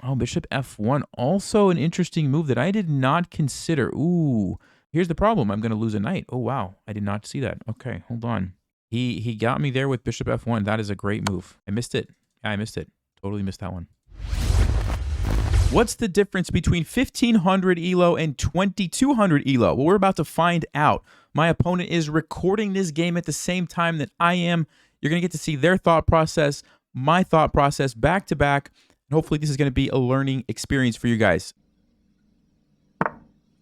Oh, bishop f1. Also an interesting move that I did not consider. Ooh, here's the problem. I'm going to lose a knight. Oh, wow. I did not see that. Okay, hold on. He got me there with bishop f1. That is a great move. I missed it. Yeah, I missed it. Totally missed that one. What's the difference between 1500 ELO and 2200 ELO? Well, we're about to find out. My opponent is recording this game at the same time that I am. You're going to get to see their thought process, my thought process back to back. And hopefully this is going to be a learning experience for you guys.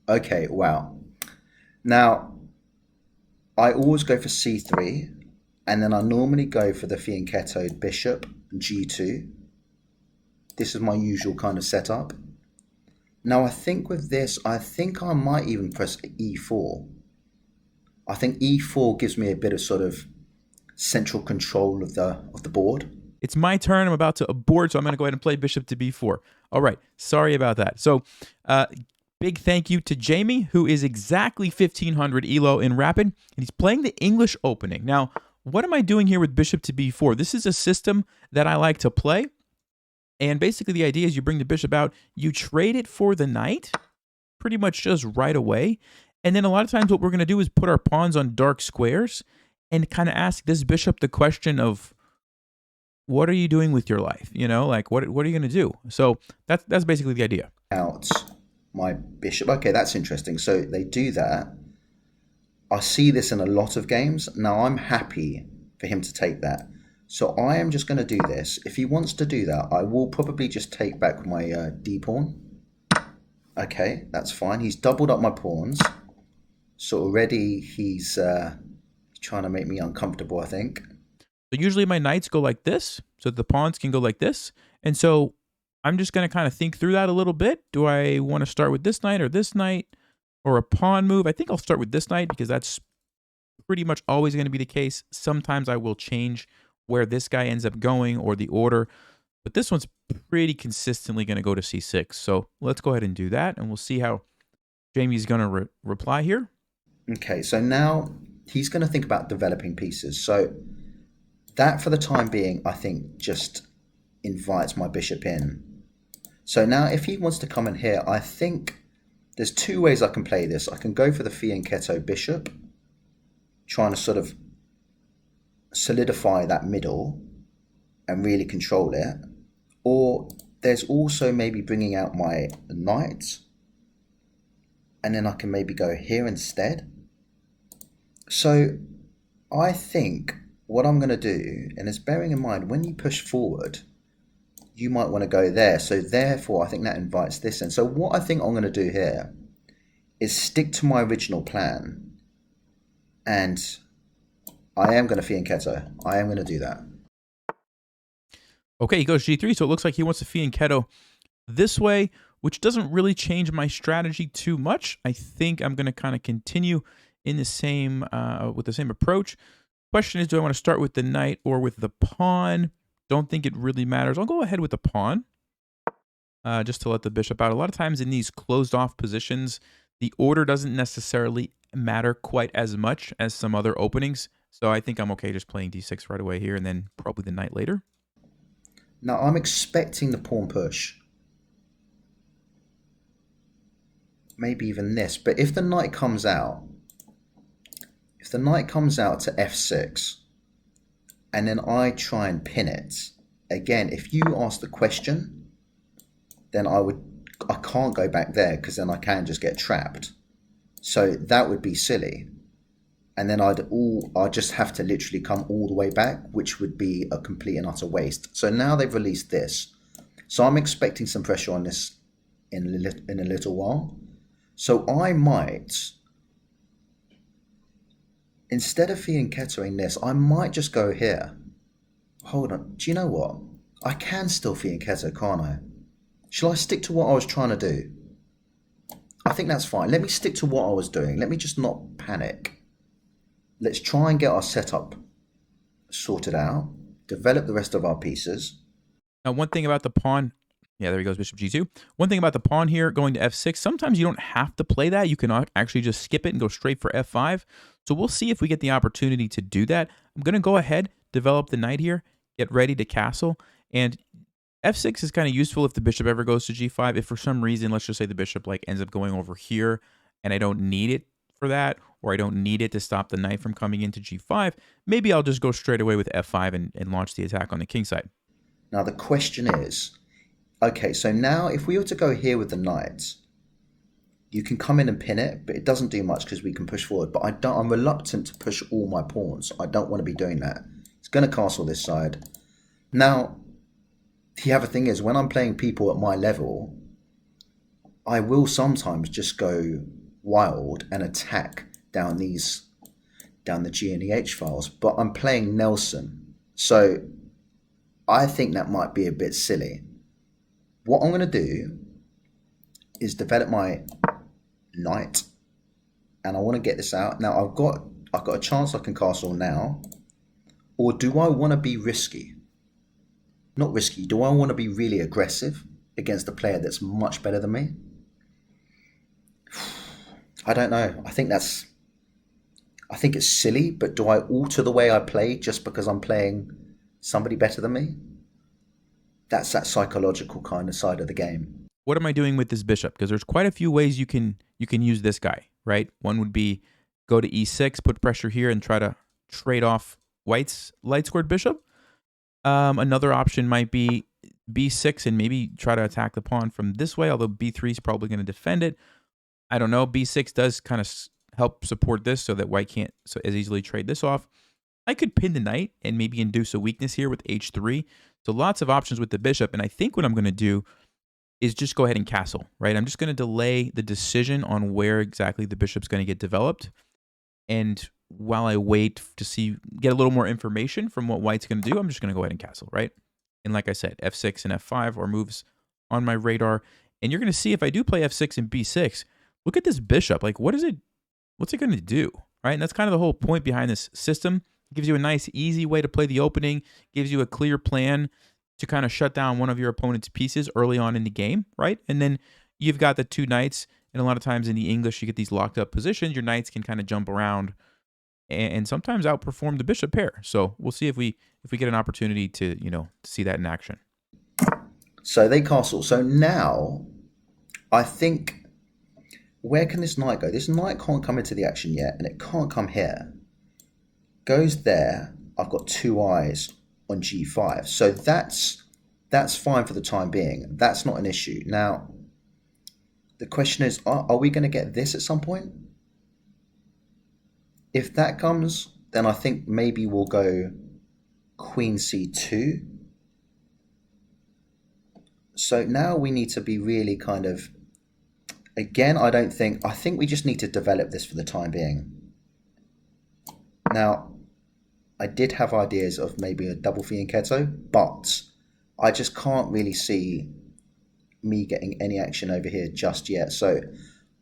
Okay, wow. Now, I always go for c3, and then I normally go for the fianchettoed bishop, g2. This is my usual kind of setup. Now, I think with this, I think I might even press e4. I think e4 gives me a bit of sort of central control of the board. It's my turn. I'm about to abort, so I'm going to go ahead and play bishop to b4. All right. Sorry about that. So, big thank you to Jamie, who is exactly 1500 ELO in Rapid, and he's playing the English opening. Now, what am I doing here with bishop to b4? This is a system that I like to play. And basically the idea is you bring the bishop out, you trade it for the knight, pretty much just right away. And then a lot of times what we're going to do is put our pawns on dark squares and kind of ask this bishop the question of, what are you doing with your life? You know, like what are you going to do? So that's basically the idea. Out my bishop. Okay, that's interesting. So they do that. I see this in a lot of games. Now I'm happy for him to take that. So I am just going to do this. If he wants to do that, I will probably just take back my d pawn. Okay, that's fine. He's doubled up my pawns. So already he's trying to make me uncomfortable, I think. So usually my knights go like this, so the pawns can go like this. And so I'm just going to kind of think through that a little bit. Do I want to start with this knight or a pawn move? I think I'll start with this knight because that's pretty much always going to be the case. Sometimes I will change where this guy ends up going or the order. But this one's pretty consistently going to go to c6. So let's go ahead and do that, and we'll see how Jamie's going to reply here. Okay, so now he's going to think about developing pieces. So that, for the time being, I think just invites my bishop in. So now if he wants to come in here, I think there's two ways I can play this. I can go for the fianchetto bishop, trying to sort of solidify that middle and really control it. Or there's also maybe bringing out my knight, and then I can maybe go here instead. So I think what I'm going to do, and it's bearing in mind when you push forward, you might want to go there. So therefore, I think that invites this in. So what I think I'm going to do here is stick to my original plan, and I am going to fianchetto. I am going to do that. Okay, he goes g3, so it looks like he wants to fianchetto this way, which doesn't really change my strategy too much. I think I'm going to kind of continue in the same with the same approach. Question is, do I want to start with the knight or with the pawn? Don't think it really matters. I'll go ahead with the pawn just to let the bishop out. A lot of times in these closed off positions, the order doesn't necessarily matter quite as much as some other openings. So I think I'm okay just playing d6 right away here and then probably the knight later. Now I'm expecting the pawn push. Maybe even this. But if the knight comes out, to f6, and then I try and pin it, again, if you ask the question, then I can't go back there because then I can just get trapped. So that would be silly. And then I'd just have to literally come all the way back, which would be a complete and utter waste. So now they've released this. So I'm expecting some pressure on this in a little while. So I might, instead of fianchettoing this, I might just go here. Hold on. Do you know what? I can still fianchetto, can't I? Shall I stick to what I was trying to do? I think that's fine. Let me stick to what I was doing. Let me just not panic. Let's try and get our setup sorted out, develop the rest of our pieces. Now, one thing about the pawn, yeah, there he goes, bishop g2. One thing about the pawn here going to f6, sometimes you don't have to play that. You can actually just skip it and go straight for f5. So we'll see if we get the opportunity to do that. I'm going to go ahead, develop the knight here, get ready to castle. And F6 is kind of useful if the bishop ever goes to G5. If for some reason, let's just say the bishop like ends up going over here and I don't need it for that, or I don't need it to stop the knight from coming into G5, maybe I'll just go straight away with F5 and launch the attack on the king side. Now the question is, okay, so now if we were to go here with the knight, you can come in and pin it, but it doesn't do much because we can push forward. But I'm reluctant to push all my pawns. I don't want to be doing that. It's going to castle this side. Now, the other thing is, when I'm playing people at my level, I will sometimes just go wild and attack down the G and the H files. But I'm playing Nelson, so I think that might be a bit silly. What I'm going to do is develop my knight, and I want to get this out. Now I've got a chance I can castle now, or do I want to be risky? Not risky. Do I want to be really aggressive against a player that's much better than me? I don't know. I think it's silly, but do I alter the way I play just because I'm playing somebody better than me? That's that psychological kind of side of the game. What am I doing with this bishop? Because there's quite a few ways you can use this guy, right? One would be go to E6, put pressure here, and try to trade off White's light-scored bishop. Another option might be B6 and maybe try to attack the pawn from this way, although B3 is probably going to defend it. I don't know. B6 does kind of help support this so that White can't as easily trade this off. I could pin the knight and maybe induce a weakness here with H3. So lots of options with the bishop, and I think what I'm going to do is just go ahead and castle, right? I'm just going to delay the decision on where exactly the bishop's going to get developed. And while I wait to get a little more information from what White's going to do, I'm just going to go ahead and castle, right? And like I said, F6 and F5 are moves on my radar. And you're going to see if I do play F6 and B6, look at this bishop. Like, what's it going to do, right? And that's kind of the whole point behind this system. It gives you a nice, easy way to play the opening, gives you a clear plan to kind of shut down one of your opponent's pieces early on in the game, right? And then you've got the two knights, and a lot of times in the English, you get these locked up positions. Your knights can kind of jump around and sometimes outperform the bishop pair. So we'll see if we get an opportunity to see that in action. So they castle. So now, I think, where can this knight go? This knight can't come into the action yet, and it can't come here. Goes there. I've got two eyes on G5. So that's fine for the time being. That's not an issue. Now, the question is, are we going to get this at some point? If that comes, then I think maybe we'll go Queen C2. So now we need to be really kind of, again, I think we just need to develop this for the time being. Now, I did have ideas of maybe a double fianchetto, but I just can't really see me getting any action over here just yet. So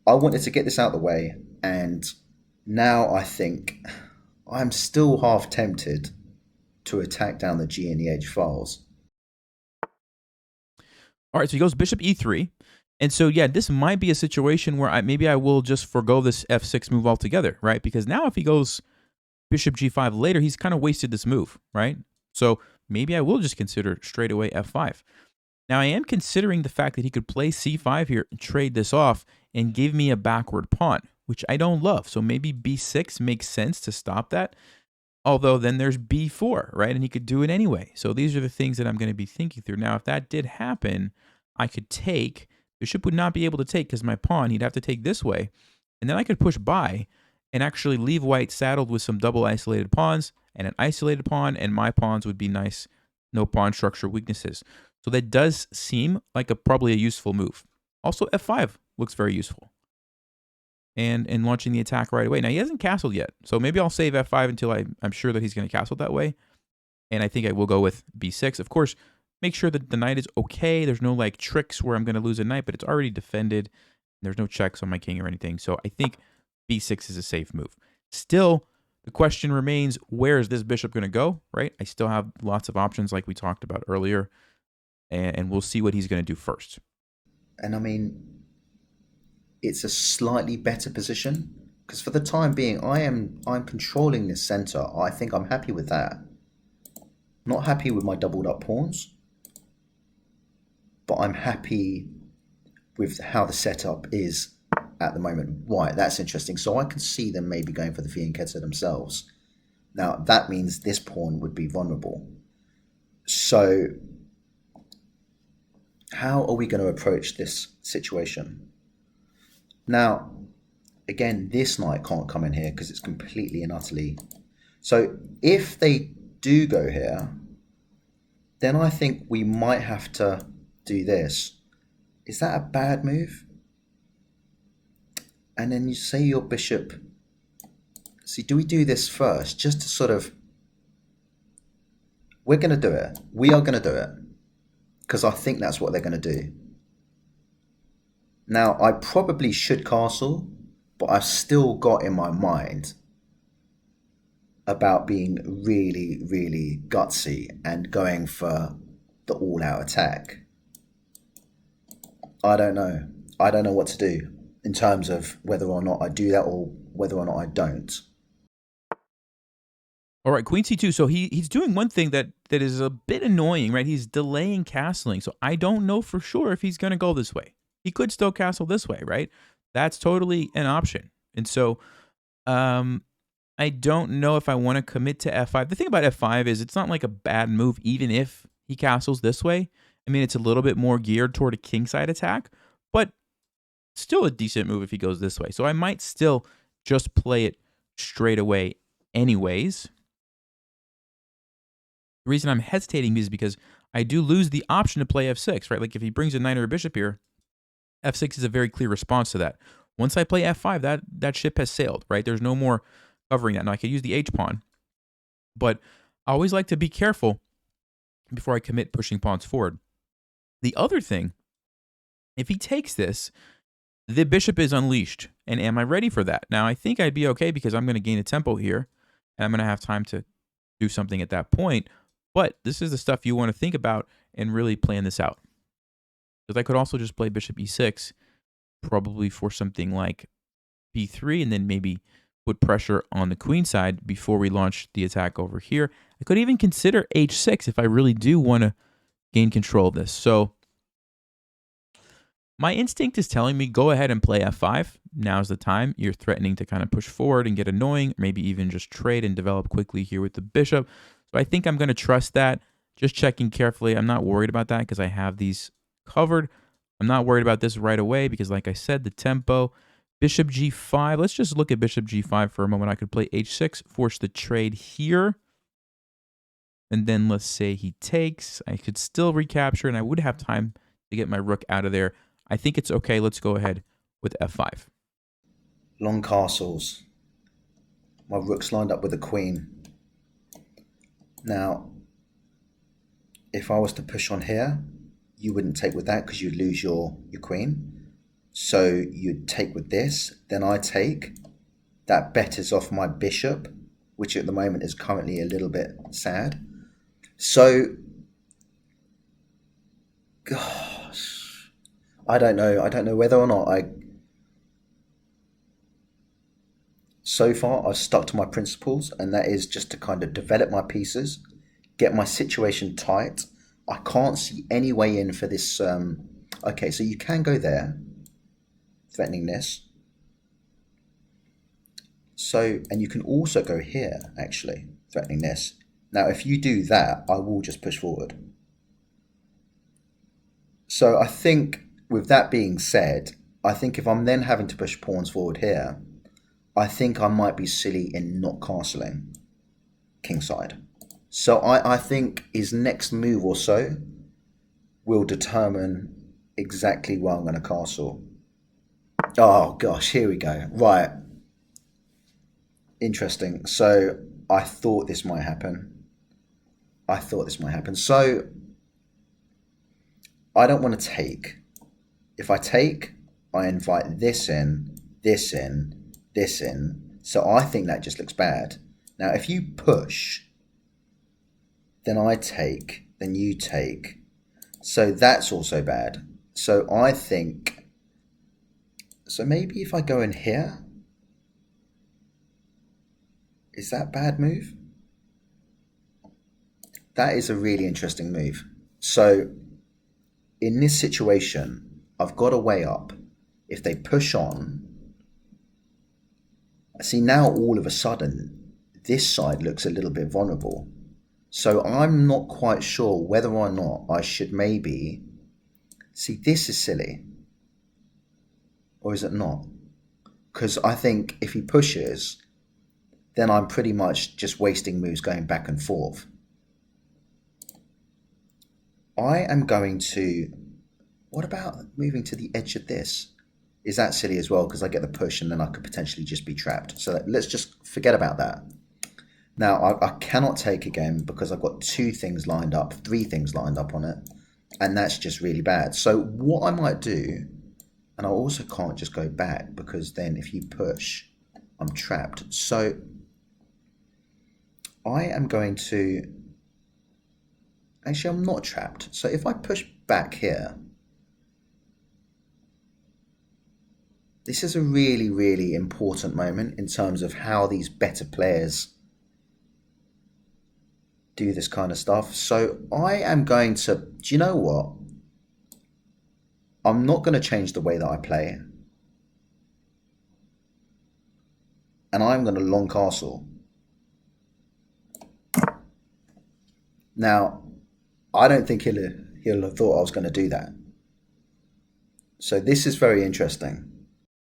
I wanted to get this out of the way, and now I think I'm still half tempted to attack down the G and the H files. All right, so he goes bishop E3. And so, yeah, this might be a situation where maybe I will just forego this F6 move altogether, right? Because now if he goes bishop G5 later, he's kind of wasted this move, right? So maybe I will just consider straight away F5. Now, I am considering the fact that he could play C5 here and trade this off and give me a backward pawn, which I don't love. So maybe B6 makes sense to stop that. Although then there's B4, right? And he could do it anyway. So these are the things that I'm going to be thinking through. Now, if that did happen, I could take. Bishop would not be able to take because my pawn, he'd have to take this way. And then I could push by and actually leave White saddled with some double isolated pawns and an isolated pawn, and my pawns would be nice, no pawn structure weaknesses. So that does seem like probably a useful move. Also, F5 looks very useful. And launching the attack right away. Now, he hasn't castled yet, so maybe I'll save F5 until I'm sure that he's going to castle that way. And I think I will go with B6. Of course, make sure that the knight is okay. There's no like tricks where I'm going to lose a knight, but it's already defended. There's no checks on my king or anything. So I think B6 is a safe move. Still, the question remains, where is this bishop going to go, right? I still have lots of options like we talked about earlier, and we'll see what he's going to do first. And I mean, it's a slightly better position because for the time being, I'm controlling this center. I think I'm happy with that. Not happy with my doubled up pawns. but I'm happy with how the setup is at the moment. Right, that's interesting. So I can see them maybe going for the fianchetto themselves. Now, that means this pawn would be vulnerable. So how are we going to approach this situation? Now, again, this knight can't come in here because it's completely and utterly... So if they do go here, then I think we might have to do this. Is that a bad move? And then you say your bishop... See, do we do this first? Just to sort of... We're going to do it. We are going to do it. Because I think that's what they're going to do. Now, I probably should castle, but I've still got in my mind about being really, really gutsy and going for the all-out attack. I don't know. I don't know what to do in terms of whether or not I do that or whether or not I don't. All right, queen c2. So he's doing one thing that is a bit annoying, right? He's delaying castling. So I don't know for sure if he's going to go this way. He could still castle this way, right? That's totally an option. And so I don't know if I want to commit to f5. The thing about f5 is it's not like a bad move even if he castles this way. I mean, it's a little bit more geared toward a kingside attack, but still a decent move if he goes this way. So I might still just play it straight away anyways. The reason I'm hesitating is because I do lose the option to play f6, right? Like if he brings a knight or a bishop here, f6 is a very clear response to that. Once I play f5, that ship has sailed, right? There's no more covering that. Now I could use the h-pawn, but I always like to be careful before I commit pushing pawns forward. The other thing, if he takes this, the bishop is unleashed. And am I ready for that? Now I think I'd be okay because I'm going to gain a tempo here, and I'm going to have time to do something at that point. But this is the stuff you want to think about and really plan this out. Because I could also just play bishop e6, probably for something like b3, and then maybe put pressure on the queen side before we launch the attack over here. I could even consider h6 if I really do want to gain control of this. So my instinct is telling me go ahead and play f5. Now's the time. You're threatening to kind of push forward and get annoying, maybe even just trade and develop quickly here with the bishop. So I think I'm going to trust that. Just checking carefully. I'm not worried about that because I have these covered. I'm not worried about this right away because, like I said, the tempo. Bishop g5. Let's just look at bishop g5 for a moment. I could play h6, force the trade here. And then let's say he takes. I could still recapture, and I would have time to get my rook out of there. I think it's okay. Let's go ahead with f5. Long castles. My rook's lined up with the queen. Now, if I was to push on here, you wouldn't take with that because you'd lose your queen. So you'd take with this, then I take. That betters off my bishop, which at the moment is currently a little bit sad. So, gosh, I don't know. I don't know whether or not so far I've stuck to my principles, and that is just to kind of develop my pieces, get my situation tight. I can't see any way in for this. Okay, so you can go there, threatening this. So, and you can also go here, actually, threatening this. Now, if you do that, I will just push forward. So I think, with that being said, I think if I'm then having to push pawns forward here, I think I might be silly in not castling kingside. So I think his next move or so will determine exactly where I'm going to castle. Oh gosh, here we go. Right. Interesting. So I thought this might happen. So I don't want to take. If I take, I invite this in, this in, this in. So I think that just looks bad. Now, if you push, then I take, then you take. So that's also bad. So I think, so maybe if I go in here, is that a bad move? That is a really interesting move. So in this situation, I've got a way up. If they push on, see now all of a sudden, this side looks a little bit vulnerable. So I'm not quite sure whether or not I should maybe... See, this is silly. Or is it not? Because I think if he pushes, then I'm pretty much just wasting moves going back and forth. I am going to... What about moving to the edge of this? Is that silly as well? Because I get the push and then I could potentially just be trapped. So let's just forget about that. Now, I cannot take again because I've got 3 things lined up on it. And that's just really bad. So what I might do, and I also can't just go back because then if you push, I'm trapped. So I am going to... Actually, I'm not trapped. So if I push back here, this is a really, really important moment in terms of how these better players do this kind of stuff. So I am going to... Do you know what? I'm not going to change the way that I play. And I'm going to long castle. Now, I don't think he'll have thought I was going to do that. So this is very interesting.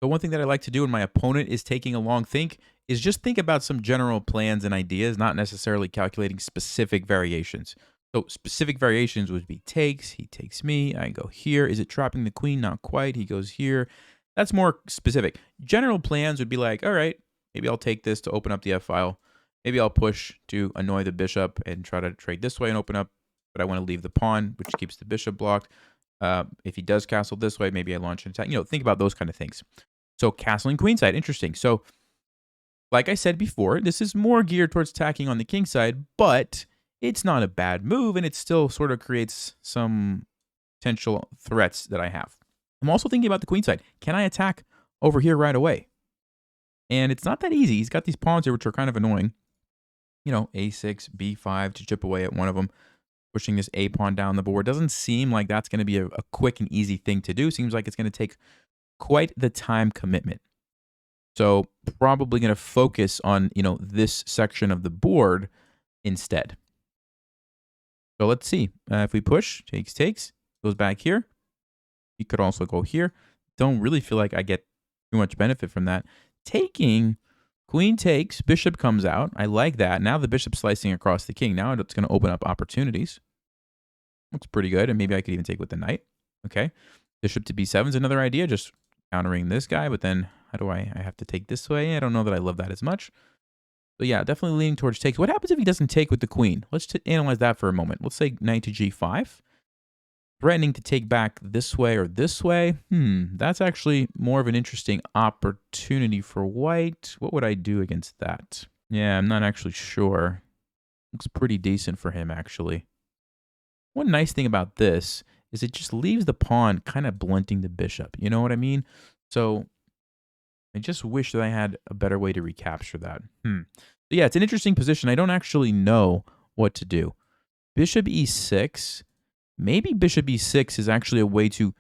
The one thing that I like to do when my opponent is taking a long think is just think about some general plans and ideas, not necessarily calculating specific variations. So specific variations would be takes, he takes me, I go here. Is it trapping the queen? Not quite. He goes here. That's more specific. General plans would be like, all right, maybe I'll take this to open up the F-file. Maybe I'll push to annoy the bishop and try to trade this way and open up, but I want to leave the pawn, which keeps the bishop blocked. If he does castle this way, maybe I launch an attack. Think about those kind of things. So castling queenside, interesting. So like I said before, this is more geared towards attacking on the king side, but it's not a bad move, and it still sort of creates some potential threats that I have. I'm also thinking about the queen side. Can I attack over here right away? And it's not that easy. He's got these pawns here, which are kind of annoying. A6, B5 to chip away at one of them. Pushing this A pawn down the board. Doesn't seem like that's going to be a quick and easy thing to do. Seems like it's going to take quite the time commitment. So probably going to focus on, this section of the board instead. So let's see. If we push, takes, goes back here. He could also go here. Don't really feel like I get too much benefit from that. Taking, queen takes, bishop comes out. I like that. Now the bishop's slicing across the king. Now it's going to open up opportunities. Looks pretty good. And maybe I could even take with the knight. Okay. Bishop to b7 is another idea. Just countering this guy. But then how do I have to take this way? I don't know that I love that as much. But yeah, definitely leaning towards takes. What happens if he doesn't take with the queen? Let's analyze that for a moment. Let's say knight to g5. Threatening to take back this way or this way. That's actually more of an interesting opportunity for white. What would I do against that? Yeah, I'm not actually sure. Looks pretty decent for him, actually. One nice thing about this is it just leaves the pawn kind of blunting the bishop. You know what I mean? So I just wish that I had a better way to recapture that. But yeah, it's an interesting position. I don't actually know what to do. Bishop e6. Maybe bishop e6 is actually a way to...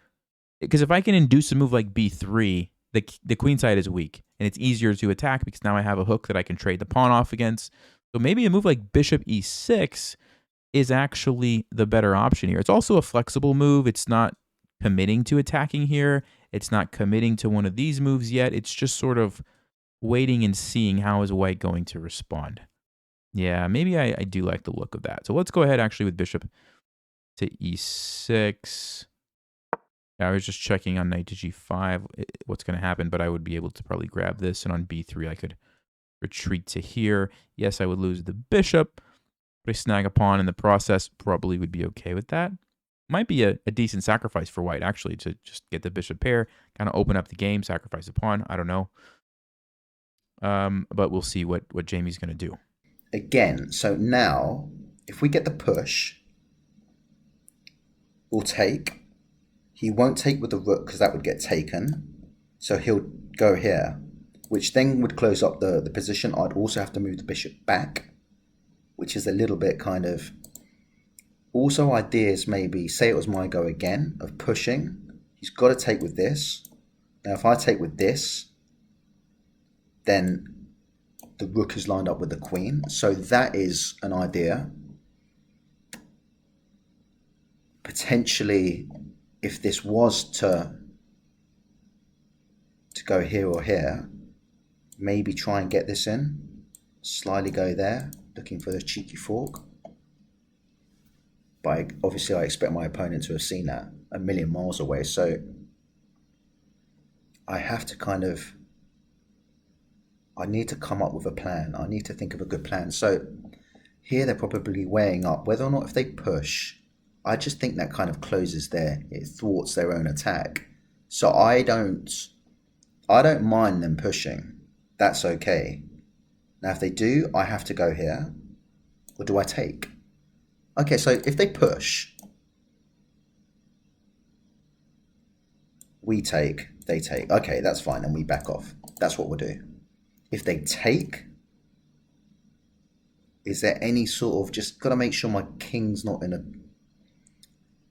Because if I can induce a move like b3, the queen side is weak. And it's easier to attack because now I have a hook that I can trade the pawn off against. So maybe a move like bishop e6 is actually the better option here. It's also a flexible move. It's not committing to attacking here. It's not committing to one of these moves yet. It's just sort of waiting and seeing how is white going to respond. Yeah, maybe I do like the look of that. So let's go ahead actually with bishop to e6. Yeah, I was just checking on knight to g5 what's going to happen, but I would be able to probably grab this, and on b3 I could retreat to here. Yes, I would lose the bishop, but I snag a pawn in the process. Probably would be okay with that. Might be a decent sacrifice for white, actually, to just get the bishop pair, kind of open up the game, sacrifice a pawn. I don't know. But we'll see what Jamie's going to do. Again, so now, if we get the push, we'll take. He won't take with the rook because that would get taken. So he'll go here, which then would close up the position. I'd also have to move the bishop back, which is a little bit kind of Also ideas maybe, say it was my go again, of pushing. He's got to take with this. Now if I take with this, then the rook is lined up with the queen. So that is an idea. Potentially, if this was to go here or here, maybe try and get this in. Slyly go there, looking for the cheeky fork. But obviously I expect my opponent to have seen that a million miles away. So I have to kind of, I need to come up with a plan. I need to think of a good plan. So here they're probably weighing up whether or not if they push, I just think that kind of closes it thwarts their own attack. So I don't mind them pushing. That's okay. Now if they do, I have to go here. Or do I take? Okay, so if they push, we take, they take. Okay, that's fine, and we back off. That's what we'll do. If they take, is there any sort of, just got to make sure my king's not in a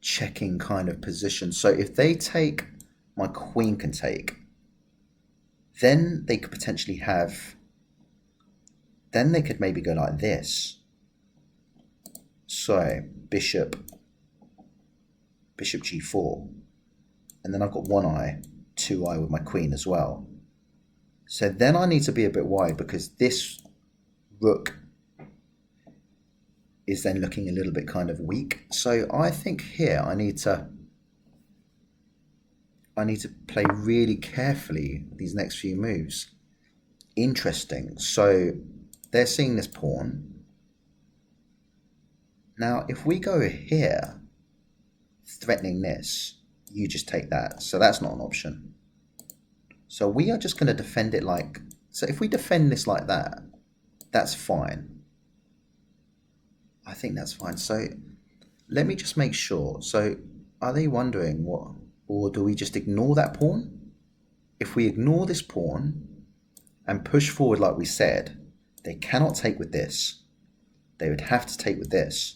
checking kind of position. So if they take, my queen can take. Then they could potentially have, then they could maybe go like this. So bishop g4, and then I've got one eye, two eye with my queen as well. So then I need to be a bit wide because this rook is then looking a little bit kind of weak. So I think here I need to play really carefully these next few moves. Interesting. So they're seeing this pawn. Now, if we go here, threatening this, you just take that. So that's not an option. So we are just going to defend it like, so if we defend this like that, that's fine. I think that's fine. So let me just make sure. So are they wondering what, or do we just ignore that pawn? If we ignore this pawn and push forward like we said, they cannot take with this. They would have to take with this.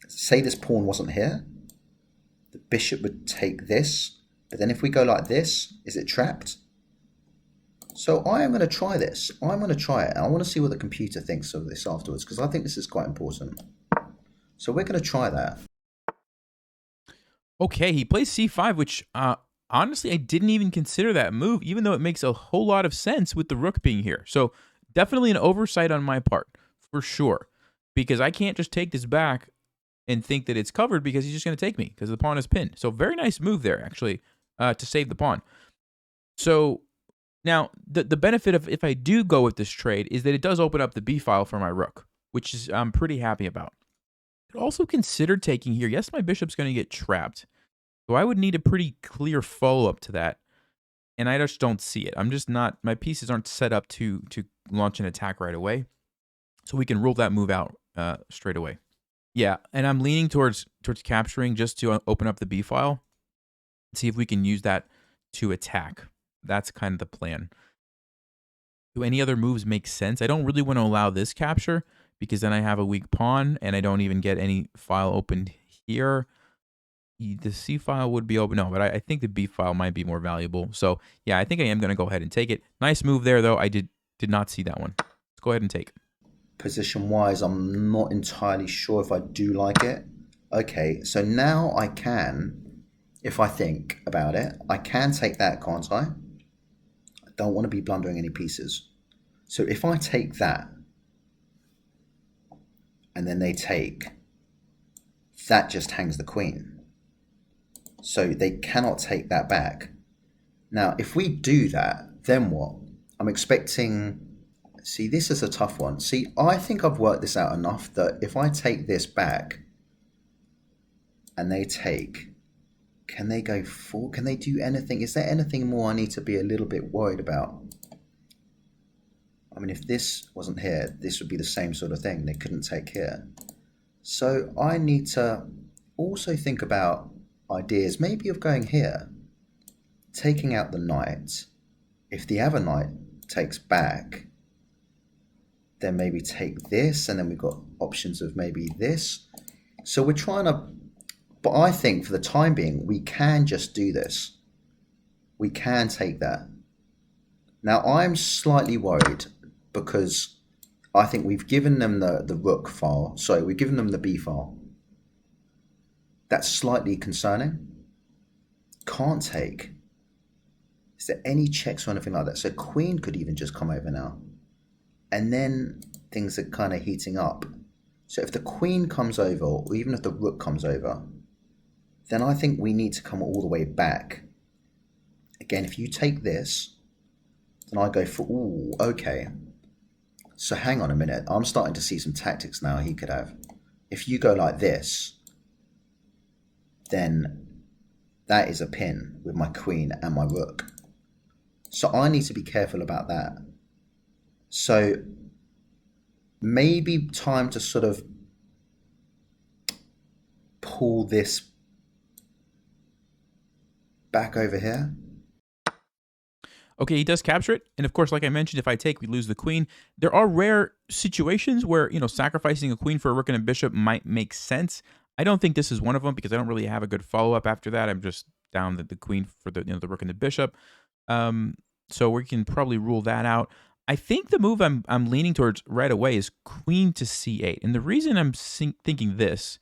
Say this pawn wasn't here, the bishop would take this, but then if we go like this, is it trapped? So I am going to try this. I'm going to try it. I want to see what the computer thinks of this afterwards, because I think this is quite important. So we're going to try that. Okay, he plays c5, which honestly, I didn't even consider that move, even though it makes a whole lot of sense with the rook being here. So definitely an oversight on my part, for sure, because I can't just take this back and think that it's covered because he's just going to take me because the pawn is pinned. So very nice move there, actually, to save the pawn. So now the benefit of if I do go with this trade is that it does open up the b file for my rook, which is I'm pretty happy about. I could also consider taking here. Yes, my bishop's going to get trapped. So I would need a pretty clear follow-up to that, and I just don't see it. I'm just not, my pieces aren't set up to launch an attack right away. So we can rule that move out straight away. Yeah, and I'm leaning towards capturing just to open up the B file, see if we can use that to attack. That's kind of the plan. Do any other moves make sense? I don't really want to allow this capture because then I have a weak pawn and I don't even get any file opened here. The C file would be open. No, but I think the B file might be more valuable. So yeah, I think I am going to go ahead and take it. Nice move there, though. I did not see that one. Let's go ahead and take. Position-wise, I'm not entirely sure if I do like it. Okay, so now I can, if I think about it, I can take that, can't I? I don't want to be blundering any pieces. So if I take that, and then they take, that just hangs the queen. So they cannot take that back. Now, if we do that, then what? I'm expecting... See, this is a tough one. See, I think I've worked this out enough that if I take this back and they take, can they go full? Can they do anything? Is there anything more I need to be a little bit worried about? I mean, if this wasn't here, this would be the same sort of thing. They couldn't take here. So I need to also think about ideas, maybe of going here, taking out the knight. If the other knight takes back, then maybe take this, and then we've got options of maybe this. So we're trying to, but I think for the time being, we can just do this. We can take that. Now I'm slightly worried because I think we've given them the rook file. Sorry, we've given them the b file. That's slightly concerning. Can't take. Is there any checks or anything like that? So queen could even just come over now. And then things are kind of heating up. So if the queen comes over, or even if the rook comes over, then I think we need to come all the way back. Again, if you take this, then I go for, ooh, okay. So hang on a minute. I'm starting to see some tactics now he could have. If you go like this, then that is a pin with my queen and my rook. So I need to be careful about that. So maybe time to sort of pull this back over here. Okay, he does capture it. And of course, like I mentioned, if I take, we lose the queen. There are rare situations where, sacrificing a queen for a rook and a bishop might make sense. I don't think this is one of them because I don't really have a good follow-up after that. I'm just down the queen for the rook and the bishop. So we can probably rule that out. I think the move I'm leaning towards right away is queen to c8. And the reason I'm thinking this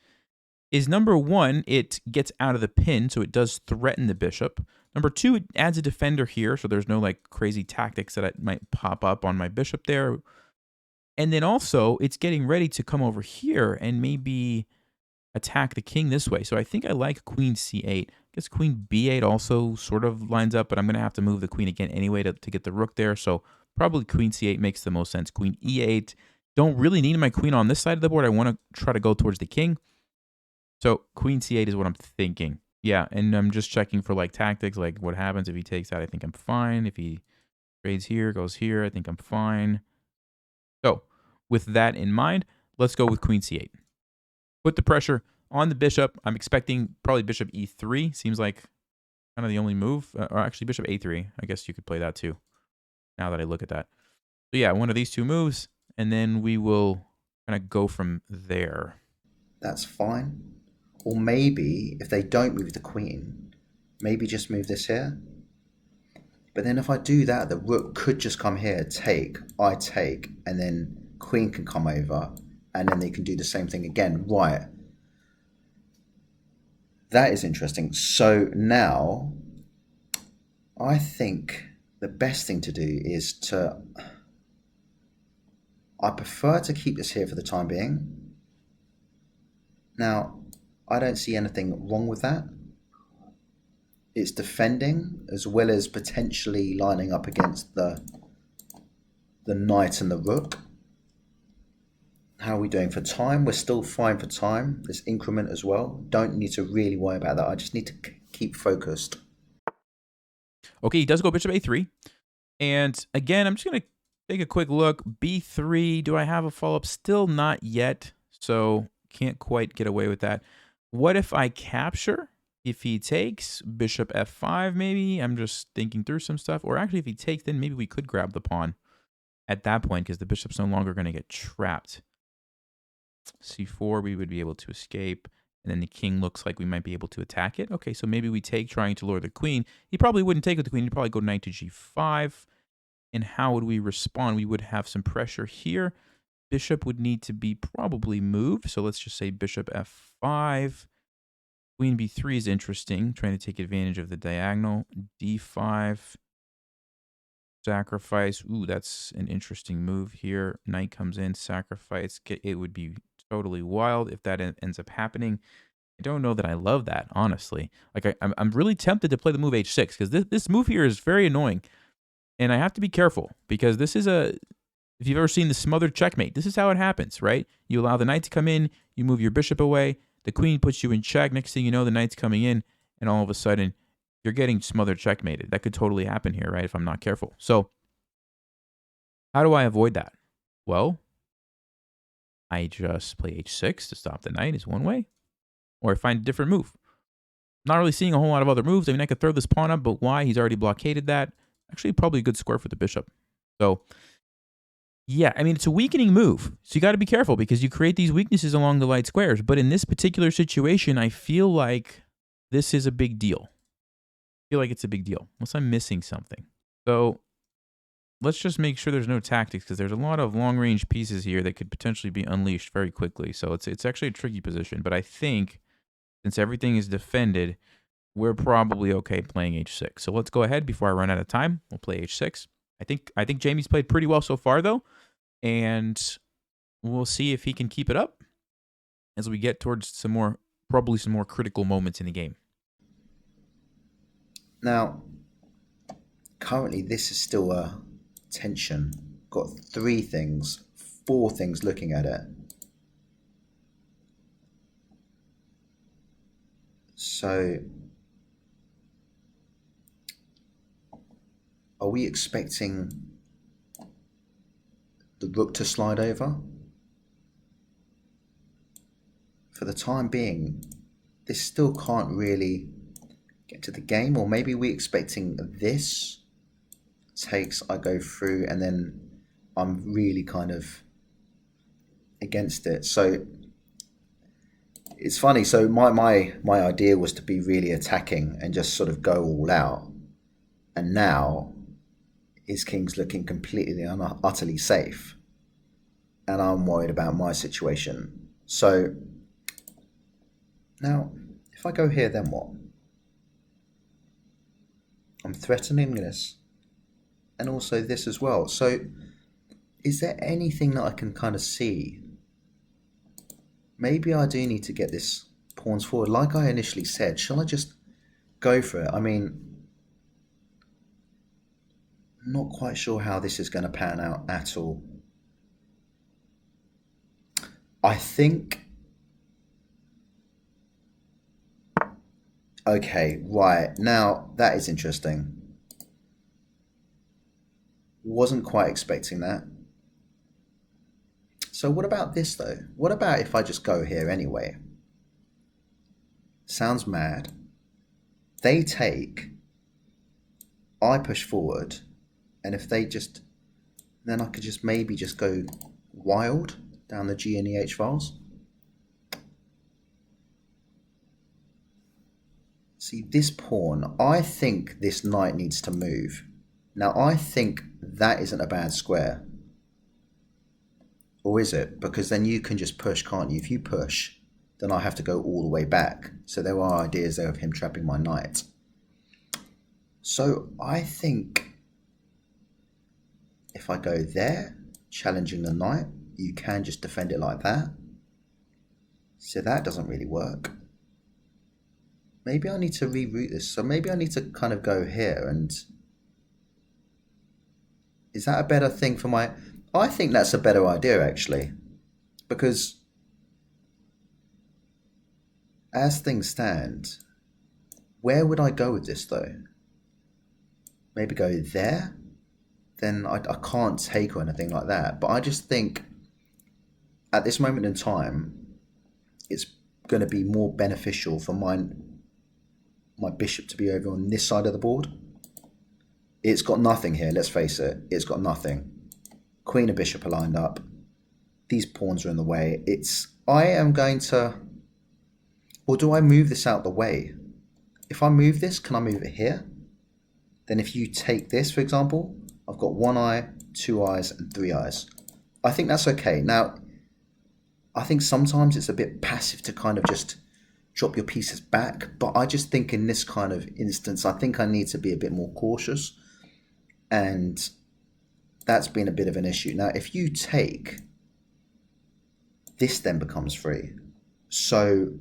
is, number one, it gets out of the pin, so it does threaten the bishop. Number two, it adds a defender here, so there's no like crazy tactics that might pop up on my bishop there. And then also, it's getting ready to come over here and maybe attack the king this way. So I think I like queen c8. I guess queen b8 also sort of lines up, but I'm going to have to move the queen again anyway to get the rook there. So probably queen c8 makes the most sense. Queen e8. Don't really need my queen on this side of the board. I want to try to go towards the king. So queen c8 is what I'm thinking. Yeah, and I'm just checking for like tactics, like what happens if he takes that. I think I'm fine. If he trades here, goes here, I think I'm fine. So with that in mind, let's go with queen c8. Put the pressure on the bishop. I'm expecting probably bishop e3. Seems like kind of the only move. Or actually bishop a3. I guess you could play that too, now that I look at that. So yeah, one of these two moves, and then we will kind of go from there. That's fine. Or maybe, if they don't move the queen, maybe just move this here. But then if I do that, the rook could just come here, take, I take, and then queen can come over, and then they can do the same thing again. Right. That is interesting. So now, I think the best thing to do is to... I prefer to keep this here for the time being. Now, I don't see anything wrong with that. It's defending as well as potentially lining up against the knight and the rook. How are we doing for time? We're still fine for time. This increment as well. Don't need to really worry about that. I just need to keep focused. Okay, he does go bishop a3. And again, I'm just going to take a quick look. b3, do I have a follow-up? Still not yet, so can't quite get away with that. What if I capture? If he takes, bishop f5 maybe. I'm just thinking through some stuff. Or actually, if he takes, then maybe we could grab the pawn at that point because the bishop's no longer going to get trapped. c4, we would be able to escape. And then the king looks like we might be able to attack it. Okay, so maybe we take, trying to lure the queen. He probably wouldn't take with the queen. He'd probably go knight to g5. And how would we respond? We would have some pressure here. Bishop would need to be probably moved. So let's just say bishop f5. Queen b3 is interesting, trying to take advantage of the diagonal. d5. Sacrifice. Ooh, that's an interesting move here. Knight comes in, sacrifice. It would be totally wild if that ends up happening. I don't know that I love that, honestly. Like I'm really tempted to play the move h6 because this move here is very annoying. And I have to be careful because this is if you've ever seen the smothered checkmate, this is how it happens, right? You allow the knight to come in, you move your bishop away, the queen puts you in check. Next thing you know, the knight's coming in, and all of a sudden, you're getting smothered checkmated. That could totally happen here, right, if I'm not careful. So how do I avoid that? Well, I just play h6 to stop the knight is one way, or I find a different move. Not really seeing a whole lot of other moves. I mean, I could throw this pawn up, but why? He's already blockaded that. Actually, probably a good square for the bishop. So Yeah, I mean, it's a weakening move. So you got to be careful because you create these weaknesses along the light squares. But in this particular situation, I feel like this is a big deal. I feel like it's a big deal, unless I'm missing something. So let's just make sure there's no tactics because there's a lot of long-range pieces here that could potentially be unleashed very quickly. So it's actually a tricky position. But I think since everything is defended, we're probably okay playing h6. So let's go ahead before I run out of time. We'll play h6. I think Jamie's played pretty well so far, though. And we'll see if he can keep it up as we get towards probably some more critical moments in the game. Now, currently this is still a tension. Got 4 things looking at it. So, are we expecting the rook to slide over? For the time being, this still can't really get to the game, or maybe we're expecting this takes, I go through, and then I'm really kind of against it. So it's funny. So my idea was to be really attacking and just sort of go all out, and now his king's looking completely and utterly safe, and I'm worried about my situation. So now, if I go here, then what? I'm threatening this, and also this as well. So is there anything that I can kind of see? Maybe I do need to get this pawns forward. Like I initially said, shall I just go for it? I mean, not quite sure how this is going to pan out at all. I think... Okay, right. Now, that is interesting. Wasn't quite expecting that. So what about this, though? What about if I just go here anyway? Sounds mad. They take. I push forward. And if they just... Then I could just maybe just go wild down the G and the H files. See, this pawn, I think this knight needs to move. Now, I think that isn't a bad square. Or is it? Because then you can just push, can't you? If you push, then I have to go all the way back. So there are ideas there of him trapping my knight. So I think if I go there, challenging the knight, you can just defend it like that. So that doesn't really work. Maybe I need to reroute this. So maybe I need to kind of go here, and is that a better thing for my... I think that's a better idea, actually, because as things stand, where would I go with this, though? Maybe go there? Then I can't take or anything like that. But I just think at this moment in time, it's going to be more beneficial for my bishop to be over on this side of the board. It's got nothing here, let's face it. It's got nothing. Queen and bishop are lined up. These pawns are in the way. I am going to... Or do I move this out the way? If I move this, can I move it here? Then if you take this, for example, I've got 1 eye, 2 eyes, and 3 eyes. I think that's okay. Now, I think sometimes it's a bit passive to kind of just drop your pieces back, but I just think in this kind of instance, I think I need to be a bit more cautious, and that's been a bit of an issue. Now, if you take, this then becomes free. So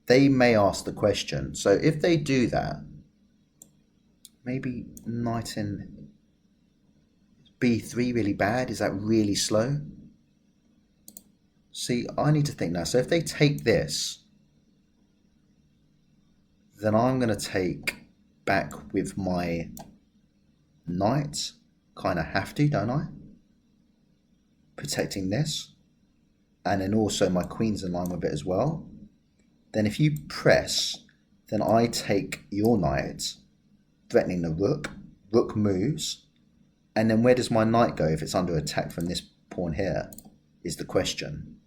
they may ask the question. So if they do that, maybe knight in b3 really bad? Is that really slow? See, I need to think now. So if they take this, then I'm going to take back with my knight. Kind of have to, don't I? Protecting this. And then also my queen's in line with it as well. Then if you press, then I take your knight, threatening the rook. Rook moves. And then where does my knight go if it's under attack from this pawn here, is the question.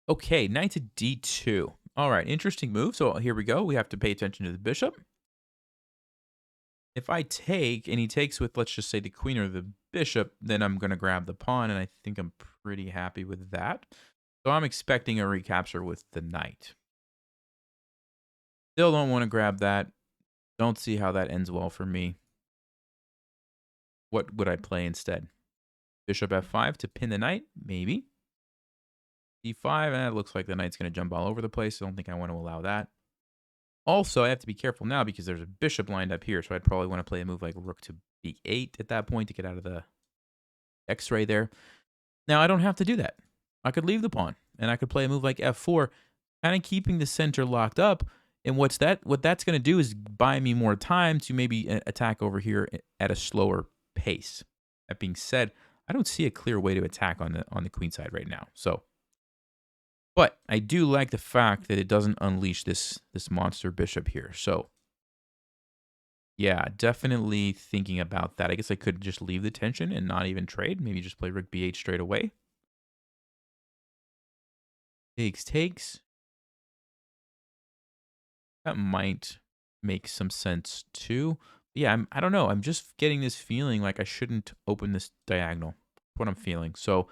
Okay, knight to d2. All right, interesting move. So here we go. We have to pay attention to the bishop. If I take, and he takes with, let's just say, the queen or the bishop, then I'm going to grab the pawn, and I think I'm pretty happy with that. So I'm expecting a recapture with the knight. Still don't want to grab that. Don't see how that ends well for me. What would I play instead? Bishop f5 to pin the knight? Maybe. d5, and it looks like the knight's going to jump all over the place. I don't think I want to allow that. Also, I have to be careful now because there's a bishop lined up here, so I'd probably want to play a move like rook to b8 at that point to get out of the x-ray there. Now, I don't have to do that. I could leave the pawn, and I could play a move like f4, kind of keeping the center locked up. And what that's going to do is buy me more time to maybe attack over here at a slower pace. That being said, I don't see a clear way to attack on the queen side right now. But I do like the fact that it doesn't unleash this monster bishop here. So, yeah, definitely thinking about that. I guess I could just leave the tension and not even trade. Maybe just play rook b8 straight away. Takes. That might make some sense too. But yeah, I don't know. I'm just getting this feeling like I shouldn't open this diagonal. That's what I'm feeling. So,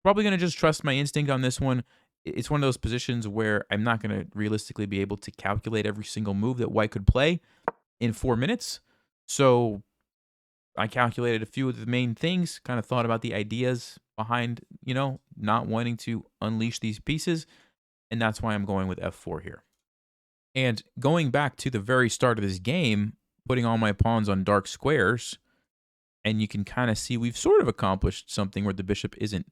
probably going to just trust my instinct on this one. It's one of those positions where I'm not going to realistically be able to calculate every single move that white could play in 4 minutes. So I calculated a few of the main things, kind of thought about the ideas behind, not wanting to unleash these pieces. And that's why I'm going with f4 here. And going back to the very start of this game, putting all my pawns on dark squares, and you can kind of see we've sort of accomplished something where the bishop isn't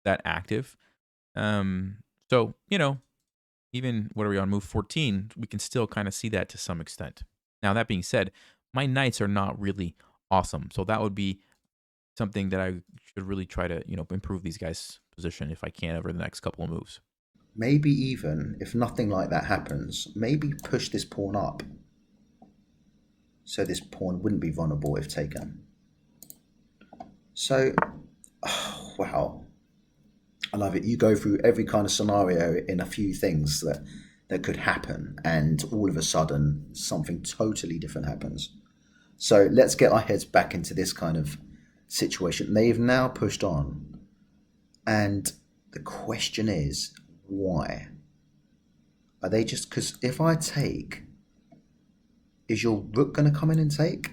that active. So, even, what are we on, move 14, we can still kind of see that to some extent. Now, that being said, my knights are not really awesome. So that would be something that I should really try to, improve these guys' position if I can over the next couple of moves. Maybe even, if nothing like that happens, maybe push this pawn up. So this pawn wouldn't be vulnerable if taken. So, wow. I love it. You go through every kind of scenario in a few things that could happen, and all of a sudden something totally different happens. So let's get our heads back into this kind of situation. They've now pushed on, and the question is, why? Are they just, because if I take, is your rook going to come in and take?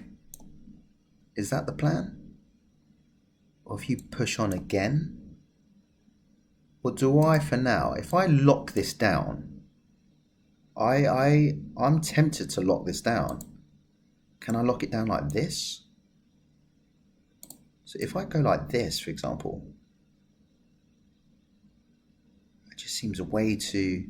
Is that the plan? Or if you push on again? Or do I, for now, if I lock this down, I'm tempted to lock this down. Can I lock it down like this? So if I go like this, for example, it just seems a way to...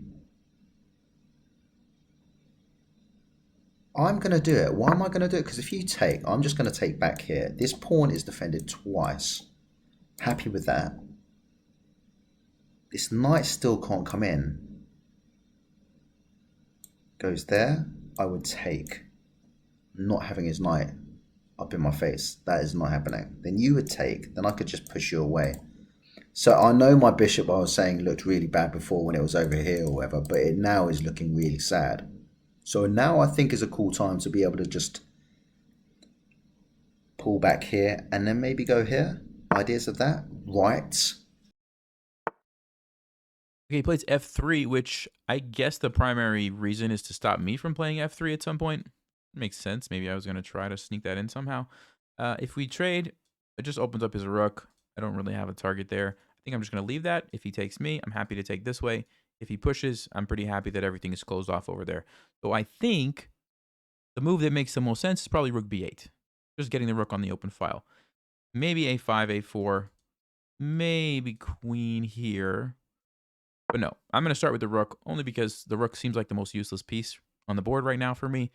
I'm going to do it. Why am I going to do it? Because if you take, I'm just going to take back here. This pawn is defended twice. Happy with that. This knight still can't come in. Goes there. I would take. Not having his knight up in my face. That is not happening. Then you would take. Then I could just push you away. So I know my bishop, I was saying, looked really bad before when it was over here or whatever, but it now is looking really sad. So now I think is a cool time to be able to just pull back here and then maybe go here. Ideas of that? Right. Okay, he plays f3, which I guess the primary reason is to stop me from playing f3 at some point. Makes sense. Maybe I was going to try to sneak that in somehow. If we trade, it just opens up his rook. I don't really have a target there. I think I'm just going to leave that. If he takes me, I'm happy to take this way. If he pushes, I'm pretty happy that everything is closed off over there. So I think the move that makes the most sense is probably rook b8. Just getting the rook on the open file. Maybe a5, a4. Maybe queen here. But no, I'm going to start with the rook only because the rook seems like the most useless piece on the board right now for me.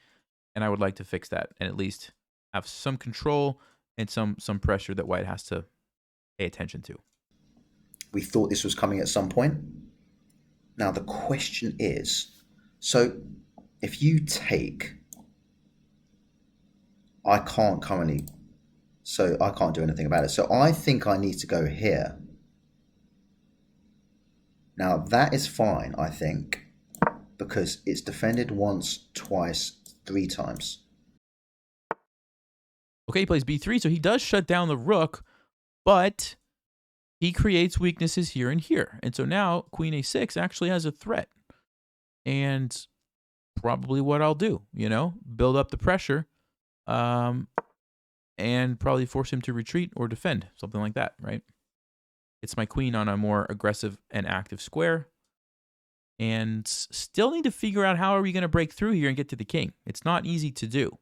And I would like to fix that and at least have some control and some pressure that white has to pay attention to. We thought this was coming at some point. Now the question is, so if you take, I can't currently So I can't do anything about it. So I think I need to go here. Now that is fine, I think, because it's defended once, twice, 3 times. Okay, he plays b3, so he does shut down the rook, but he creates weaknesses here and here. And so now queen a6 actually has a threat. And probably what I'll do, build up the pressure, and probably force him to retreat or defend, something like that, right? It's my queen on a more aggressive and active square. And still need to figure out how are we going to break through here and get to the king. It's not easy to do.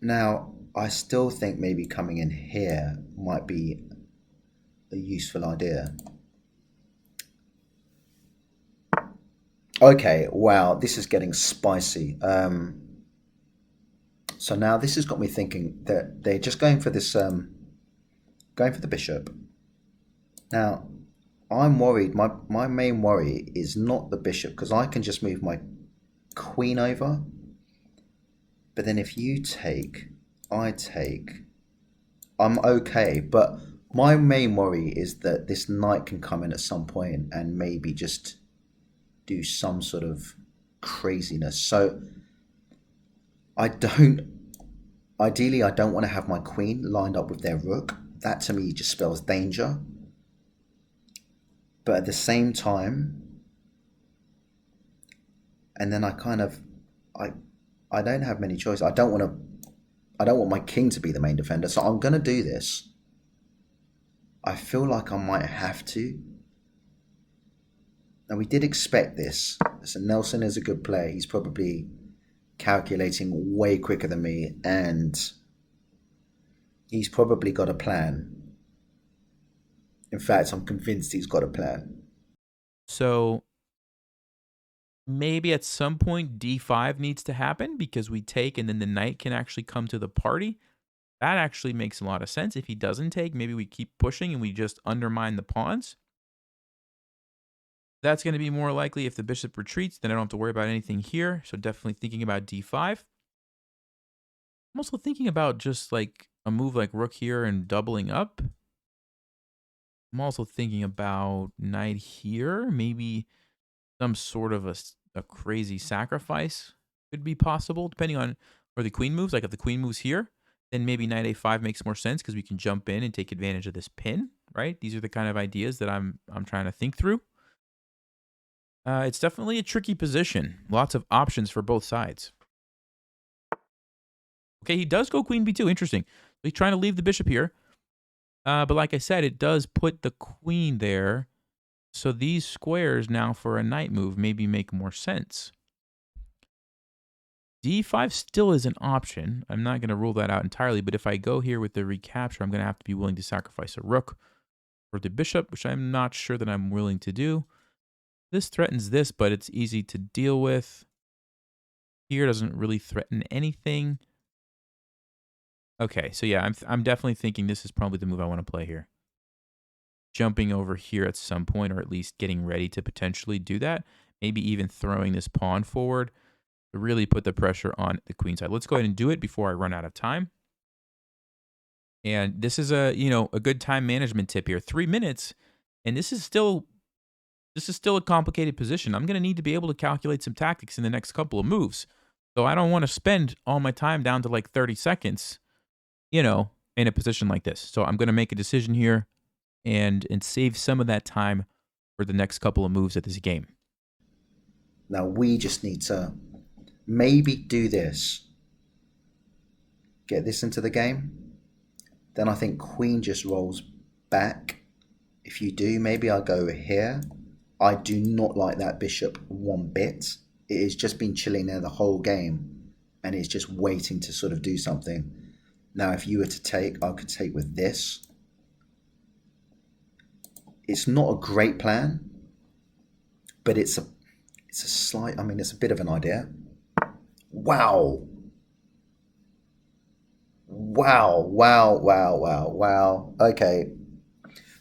Now, I still think maybe coming in here might be a useful idea. Okay, wow, this is getting spicy. So now this has got me thinking that they're just going for this, going for the bishop. Now, I'm worried. My main worry is not the bishop, because I can just move my queen over. But then if you take, I take, I'm okay. But my main worry is that this knight can come in at some point and maybe just do some sort of craziness. So ideally, I don't want to have my queen lined up with their rook. That to me just spells danger. But at the same time, and then I don't have many choices. I don't want my king to be the main defender, so I'm gonna do this. I feel like I might have to. Now we did expect this. So Nelson is a good player. He's probably calculating way quicker than me, and he's probably got a plan. In fact, I'm convinced he's got a plan. So maybe at some point d5 needs to happen because we take and then the knight can actually come to the party. That actually makes a lot of sense. If he doesn't take, maybe we keep pushing and we just undermine the pawns. That's going to be more likely if the bishop retreats, then I don't have to worry about anything here. So definitely thinking about d5. I'm also thinking about just like a move like rook here and doubling up. I'm also thinking about knight here. Maybe some sort of a crazy sacrifice could be possible, depending on where the queen moves. Like if the queen moves here, then maybe knight a5 makes more sense because we can jump in and take advantage of this pin, right? These are the kind of ideas that I'm trying to think through. It's definitely a tricky position. Lots of options for both sides. Okay, he does go queen b2. Interesting. He's trying to leave the bishop here. But like I said, it does put the queen there. So these squares now for a knight move maybe make more sense. d5 still is an option. I'm not going to rule that out entirely, but if I go here with the recapture, I'm going to have to be willing to sacrifice a rook for the bishop, which I'm not sure that I'm willing to do. This threatens this, but it's easy to deal with. Here doesn't really threaten anything. Okay, so yeah, I'm definitely thinking this is probably the move I want to play here. Jumping over here at some point, or at least getting ready to potentially do that. Maybe even throwing this pawn forward to really put the pressure on the queen side. Let's go ahead and do it before I run out of time. And this is a good time management tip here. 3 minutes, and this is still a complicated position. I'm going to need to be able to calculate some tactics in the next couple of moves. So I don't want to spend all my time down to like 30 seconds, in a position like this. So I'm going to make a decision here and save some of that time for the next couple of moves of this game. Now we just need to maybe do this. Get this into the game. Then I think queen just rolls back. If you do, maybe I'll go here. I do not like that bishop one bit. It has just been chilling there the whole game, and it's just waiting to sort of do something. Now, if you were to take, I could take with this. It's not a great plan, but it's a slight, it's a bit of an idea. Wow. Wow. Okay.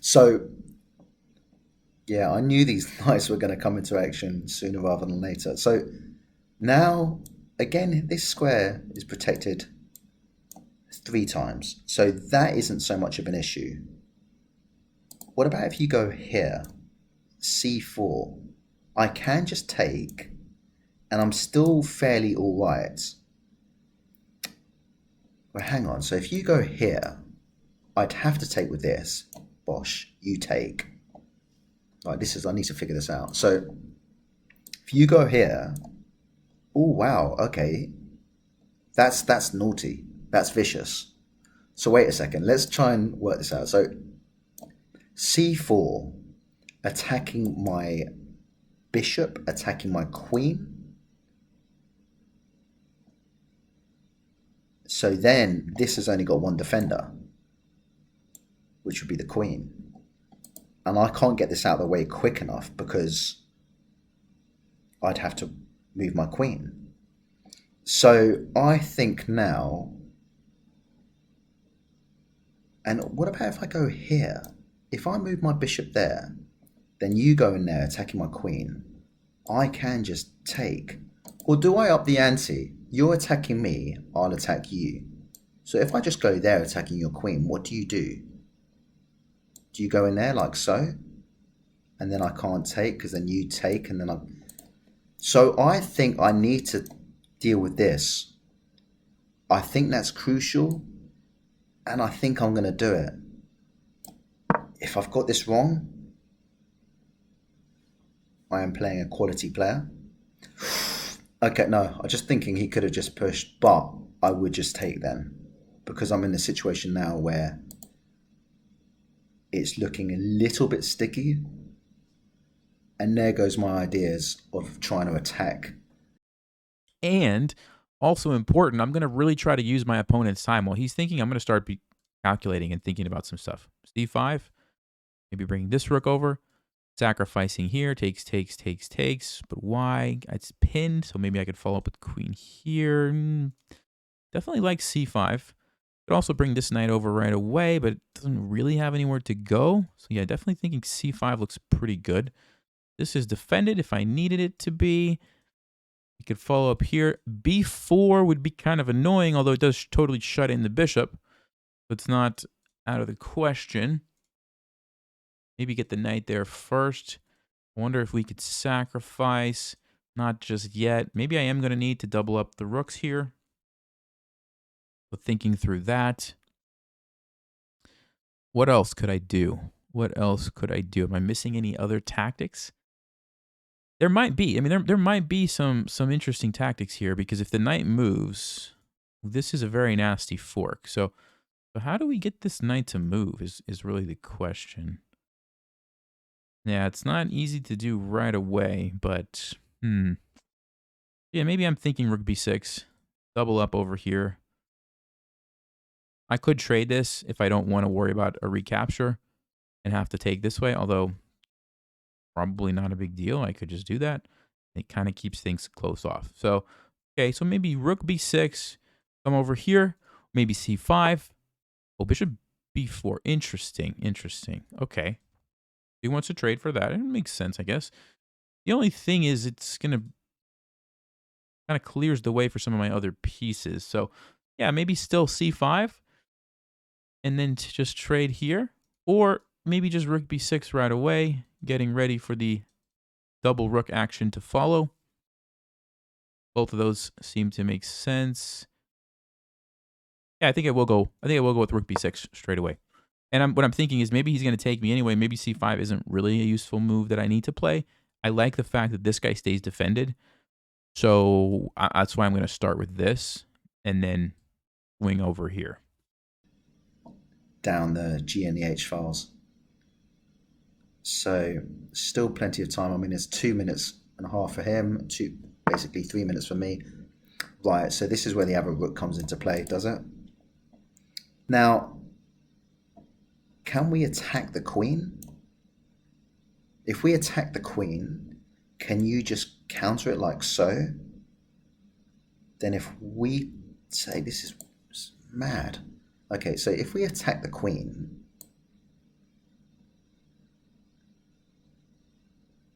So, yeah, I knew these knights were going to come into action sooner rather than later. So now, again, this square is protected 3 times. So that isn't so much of an issue. What about if you go here, c4? I can just take, and I'm still fairly all right. Well, hang on. So if you go here, I'd have to take with this. Bosh, you take. Right, I need to figure this out. So if you go here, oh wow, okay. That's naughty. That's vicious. So wait a second. Let's try and work this out. So c4, attacking my bishop, attacking my queen. So then this has only got one defender, which would be the queen. And I can't get this out of the way quick enough because I'd have to move my queen. So I think now, and what about if I go here? If I move my bishop there, then you go in there attacking my queen. I can just take. Or do I up the ante? You're attacking me, I'll attack you. So if I just go there attacking your queen, what do? Do you go in there like so? And then I can't take because then you take and then I... So I think I need to deal with this. I think that's crucial and I think I'm going to do it. If I've got this wrong, I am playing a quality player. Okay, no, I'm just thinking he could have just pushed, but I would just take then because I'm in a situation now where it's looking a little bit sticky. And there goes my ideas of trying to attack. And also important, I'm going to really try to use my opponent's time. While he's thinking, I'm going to start calculating and thinking about some stuff. C5, maybe bringing this rook over. Sacrificing here, takes. But why? It's pinned, so maybe I could follow up with queen here. Definitely like c5. Could also bring this knight over right away, but it doesn't really have anywhere to go. So yeah, definitely thinking c5 looks pretty good. This is defended if I needed it to be. You could follow up here. b4 would be kind of annoying, although it does totally shut in the bishop. So it's not out of the question. Maybe get the knight there first. I wonder if we could sacrifice. Not just yet. Maybe I am going to need to double up the rooks here. But thinking through that. What else could I do? Am I missing any other tactics? There might be. I mean, there might be some interesting tactics here because if the knight moves, this is a very nasty fork. So how do we get this knight to move is really the question. Yeah, it's not easy to do right away, but yeah, maybe I'm thinking rook b6, double up over here. I could trade this if I don't want to worry about a recapture and have to take this way, although probably not a big deal. I could just do that. It kind of keeps things close off. So, okay, so maybe rook b6, come over here, maybe c5. Oh, bishop b4. Interesting. Okay. He wants to trade for that. It makes sense, I guess. The only thing is it's going to kind of clears the way for some of my other pieces. So, yeah, maybe still c5 and then to just trade here. Or maybe just rook b6 right away, getting ready for the double rook action to follow. Both of those seem to make sense. Yeah, I think I will go with rook b6 straight away. And what I'm thinking is maybe he's going to take me anyway. Maybe c5 isn't really a useful move that I need to play. I like the fact that this guy stays defended. So that's why I'm going to start with this and then wing over here. Down the G and the H files. So still plenty of time. I mean, it's 2 minutes and a half for him, basically 3 minutes for me. Right, so this is where the other rook comes into play, does it? Now, can we attack the queen? If we attack the queen, can you just counter it like so? Then if we say, this is mad. Okay, so if we attack the queen,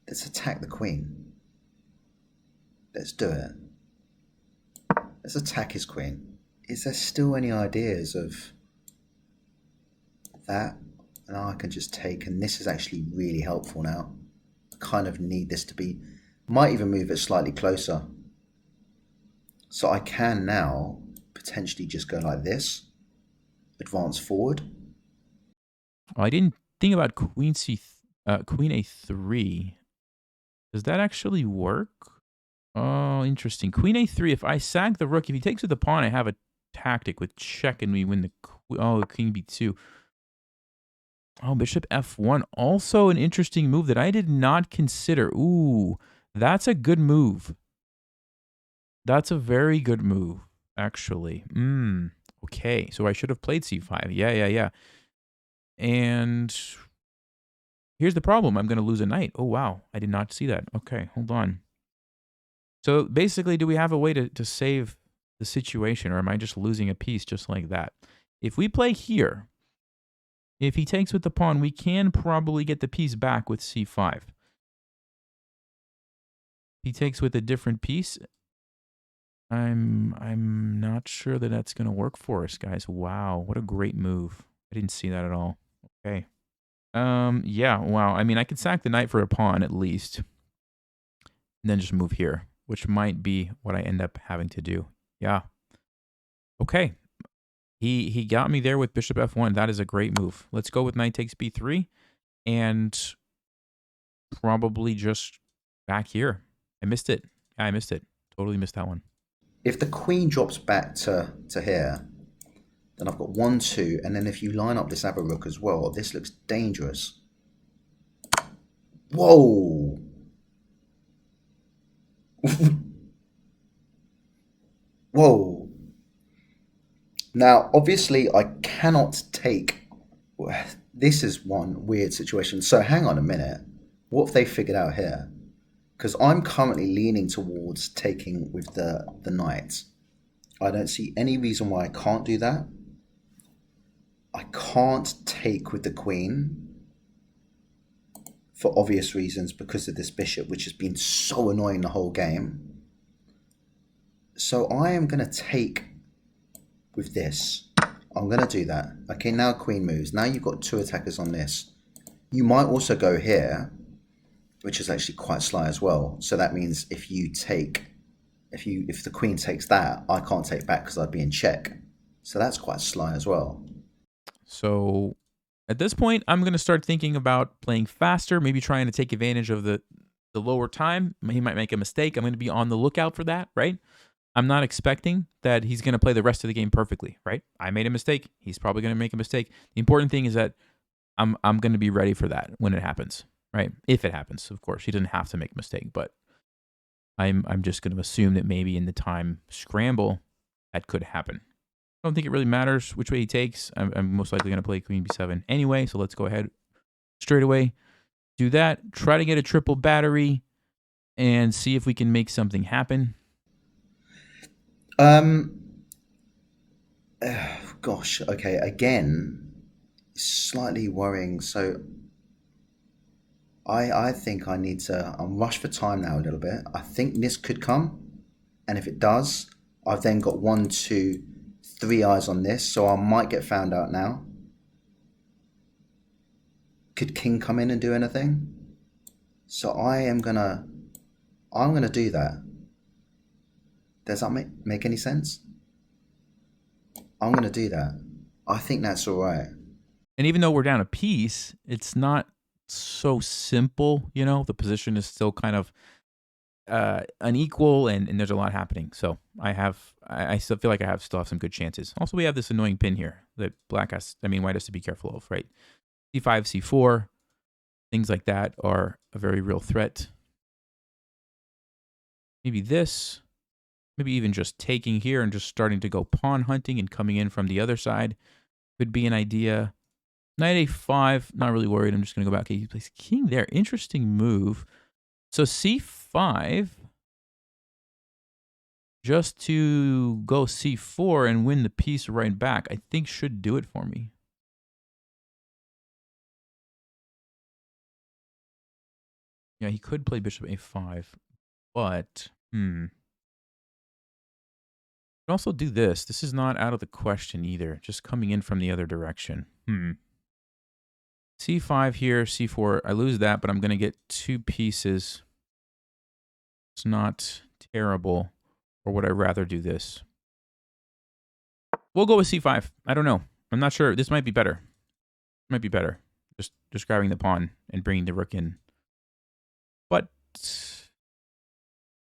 let's attack the queen. Let's do it. Let's attack his queen. is there still any ideas of that? And I can just take, and this is actually really helpful now. I kind of need this to be, might even move it slightly closer. So I can now potentially just go like this, advance forward. I didn't think about Queen A3. Does that actually work? Oh, interesting. Queen A3. If I sag the rook, if he takes with the pawn, I have a tactic with check and we win the Queen B2. Oh, Bishop F1. Also an interesting move that I did not consider. Ooh, that's a good move. That's a very good move, actually. Okay, so I should have played C5. Yeah. And here's the problem. I'm going to lose a knight. Oh, wow. I did not see that. Okay, hold on. So basically, do we have a way to save the situation, or am I just losing a piece just like that? If we play here, if he takes with the pawn, we can probably get the piece back with C5. If he takes with a different piece, I'm not sure that that's going to work for us, guys. Wow, what a great move. I didn't see that at all. Okay. Yeah, wow. I mean, I could sack the knight for a pawn at least, and then just move here, which might be what I end up having to do. Yeah. Okay. He got me there with bishop f1. That is a great move. Let's go with knight takes b3 and probably just back here. I missed it. Yeah, I missed it. Totally missed that one. If the queen drops back to here, then I've got 1, 2, and then if you line up this other rook as well, this looks dangerous. Whoa! Whoa! Now, obviously, I cannot take... This is one weird situation. So hang on a minute. What have they figured out here? Because I'm currently leaning towards taking with the knight. I don't see any reason why I can't do that. I can't take with the queen for obvious reasons because of this bishop, which has been so annoying the whole game. So I am going to take with this. I'm going to do that. Okay, now queen moves. Now you've got 2 attackers on this. You might also go here, which is actually quite sly as well. So that means if you take, if the queen takes that, I can't take back because I'd be in check. So that's quite sly as well. So at this point, I'm going to start thinking about playing faster, maybe trying to take advantage of the lower time. He might make a mistake. I'm going to be on the lookout for that, right? I'm not expecting that he's going to play the rest of the game perfectly, right? I made a mistake. He's probably going to make a mistake. The important thing is that I'm going to be ready for that when it happens, right? If it happens, of course. He doesn't have to make a mistake, but I'm just going to assume that maybe in the time scramble that could happen. I don't think it really matters which way he takes. I'm most likely going to play queen b7 anyway, so let's go ahead straight away. Do that. Try to get a triple battery and see if we can make something happen. Gosh, okay, again, slightly worrying. So I think I need to, I'm rushed for time now a little bit. I think this could come, and if it does, I've then got 1, 2, 3 eyes on this, so I might get found out now. Could king come in and do anything? So I'm gonna do that. Does that make any sense? I'm gonna do that. I think that's all right. And even though we're down a piece, it's not so simple, you know? The position is still kind of unequal and there's a lot happening. So I still feel like I still have some good chances. Also, we have this annoying pin here that white has to be careful of, right? C5, C4, things like that are a very real threat. Maybe this, maybe even just taking here and just starting to go pawn hunting and coming in from the other side could be an idea. Knight a5, not really worried. I'm just going to go back. Okay, he plays king there. Interesting move. So c5, just to go c4 and win the piece right back, I think should do it for me. Yeah, he could play bishop a5, but can also do this. This is not out of the question either. Just coming in from the other direction. C5 here, C4. I lose that, but I'm going to get 2 pieces. It's not terrible. Or would I rather do this? We'll go with C5. I don't know. I'm not sure. This might be better. Might be better. Just grabbing the pawn and bringing the rook in. But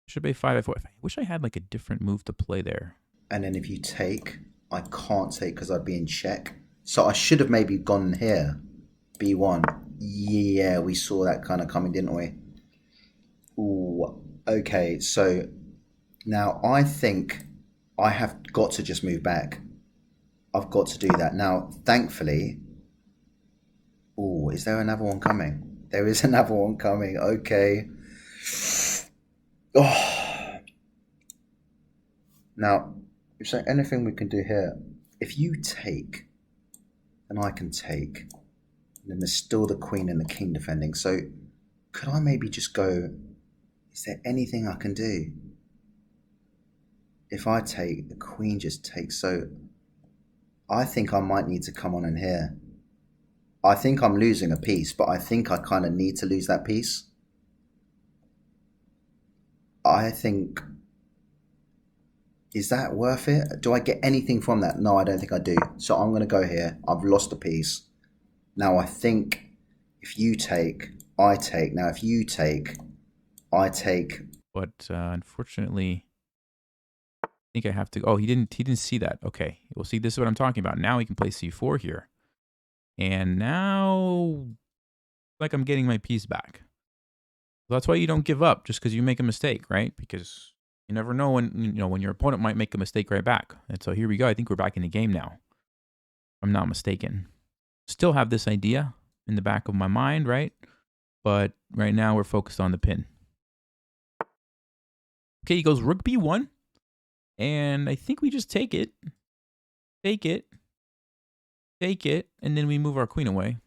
bishop A5, F4. I wish I had like a different move to play there. And then if you take, I can't take because I'd be in check. So I should have maybe gone here. B1. Yeah, we saw that kind of coming, didn't we? Ooh, okay. So now I think I have got to just move back. I've got to do that. Now, thankfully... Oh, is there another one coming? There is another one coming. Okay. Oh. Now, is there anything we can do here? If you take, and I can take, and then there's still the queen and the king defending. So, could I maybe just go, is there anything I can do? If I take, the queen just takes. So, I think I might need to come on in here. I think I'm losing a piece, but I think I kind of need to lose that piece. I think... Is that worth it? Do I get anything from that? No, I don't think I do. So I'm going to go here. I've lost a piece. Now I think if you take, I take. Now if you take, I take. But unfortunately, I think I have to... Oh, he didn't see that. Okay. Well, see, this is what I'm talking about. Now he can play C4 here. And now, like I'm getting my piece back. That's why you don't give up just because you make a mistake, right? Because you never know when your opponent might make a mistake right back. And so here we go. I think we're back in the game now. If I'm not mistaken. Still have this idea in the back of my mind, right? But right now we're focused on the pin. Okay, he goes rook B1. And I think we just take it. Take it. Take it, and then we move our queen away.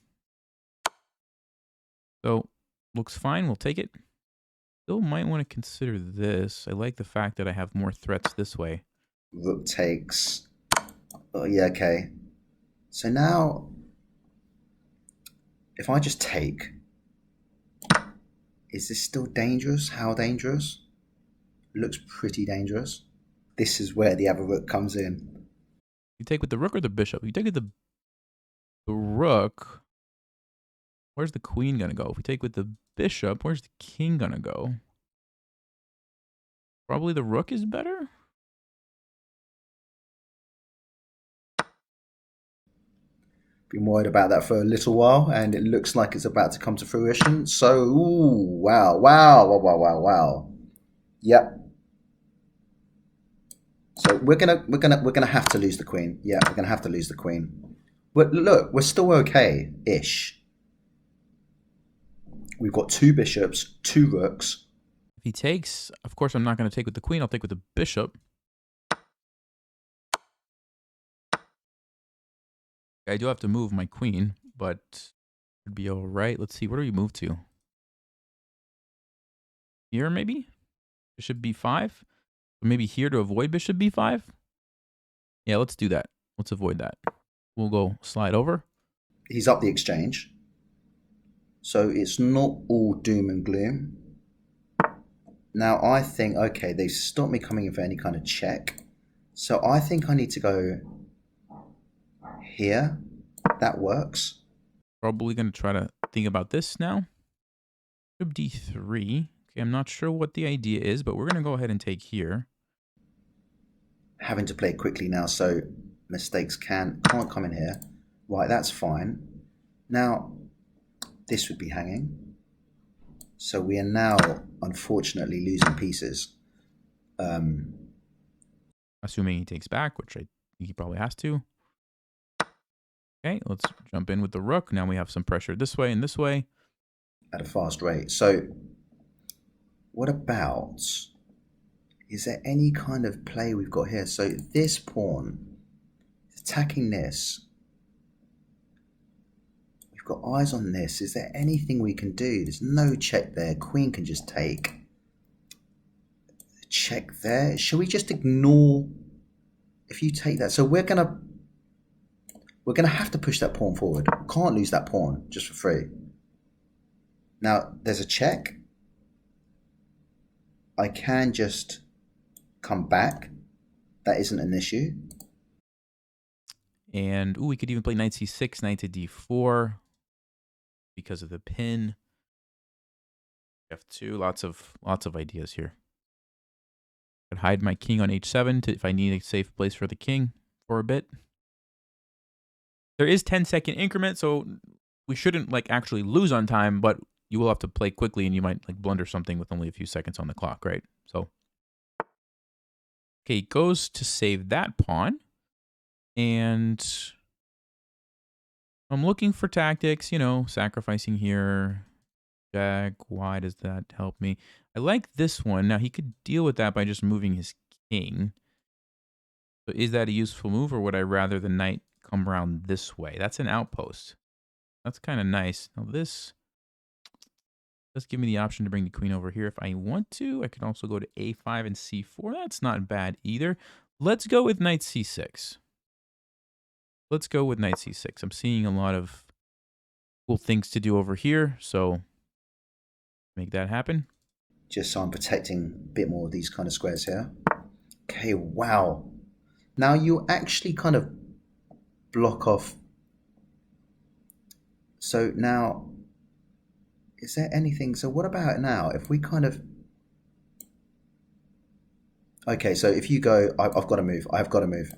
So, looks fine. We'll take it. Still might want to consider this. I like the fact that I have more threats this way. Rook takes. Oh, yeah, okay. So now, if I just take, is this still dangerous? How dangerous? Looks pretty dangerous. This is where the other rook comes in. You take with the rook or the bishop? You take with the rook. Where's the queen going to go? If we take with the bishop, where's the king going to go? Probably the rook is better. Been worried about that for a little while, and it looks like it's about to come to fruition. So, ooh, wow, wow, wow, wow, wow, wow. Yep. So we're gonna have to lose the queen. Yeah, we're gonna have to lose the queen. But look, we're still okay-ish. We've got 2 bishops, 2 rooks. If he takes, of course, I'm not going to take with the queen. I'll take with the bishop. I do have to move my queen, but it'd be all right. Let's see. Where do we move to? Here, maybe? Bishop B5? Maybe here to avoid bishop B5? Yeah, let's do that. Let's avoid that. We'll go slide over. He's up the exchange. So it's not all doom and gloom. Now I think, okay, they've stopped me coming in for any kind of check. So I think I need to go here. That works. Probably going to try to think about this now. Bishop D3. Okay, I'm not sure what the idea is, but we're going to go ahead and take here. Having to play quickly now, so mistakes can't come in here. Right, that's fine. Now, this would be hanging. So we are now, unfortunately, losing pieces. Assuming he takes back, which I think he probably has to. Okay, let's jump in with the rook. Now we have some pressure this way and this way. At a fast rate. So, what about... Is there any kind of play we've got here? So this pawn, attacking this. We've got eyes on this. Is there anything we can do? There's no check there. Queen can just take. Check there. Shall we just ignore If you take that, so we're gonna have to push that pawn forward. Can't lose that pawn just for free. Now there's a check. I can just come back. That isn't an issue. And we could even play knight c6, knight to d4 because of the pin. f2, lots of ideas here. Could hide my king on h7 if I need a safe place for the king for a bit. There is 10-second increment, so we shouldn't like actually lose on time, but you will have to play quickly and you might like blunder something with only a few seconds on the clock, right? So okay, he goes to save that pawn. And I'm looking for tactics, you know, sacrificing here. Jack, why does that help me? I like this one. Now, he could deal with that by just moving his king. So is that a useful move, or would I rather the knight come around this way? That's an outpost. That's kind of nice. Now, this does give me the option to bring the queen over here if I want to. I could also go to a5 and c4. That's not bad either. Let's go with knight c6. Let's go with knight c6. I'm seeing a lot of cool things to do over here, so make that happen. Just so I'm protecting a bit more of these kind of squares here. Okay, wow. Now you actually kind of block off. So now, is there anything? So what about now? If we kind of... Okay, so if you go, I've got to move. I've got to move.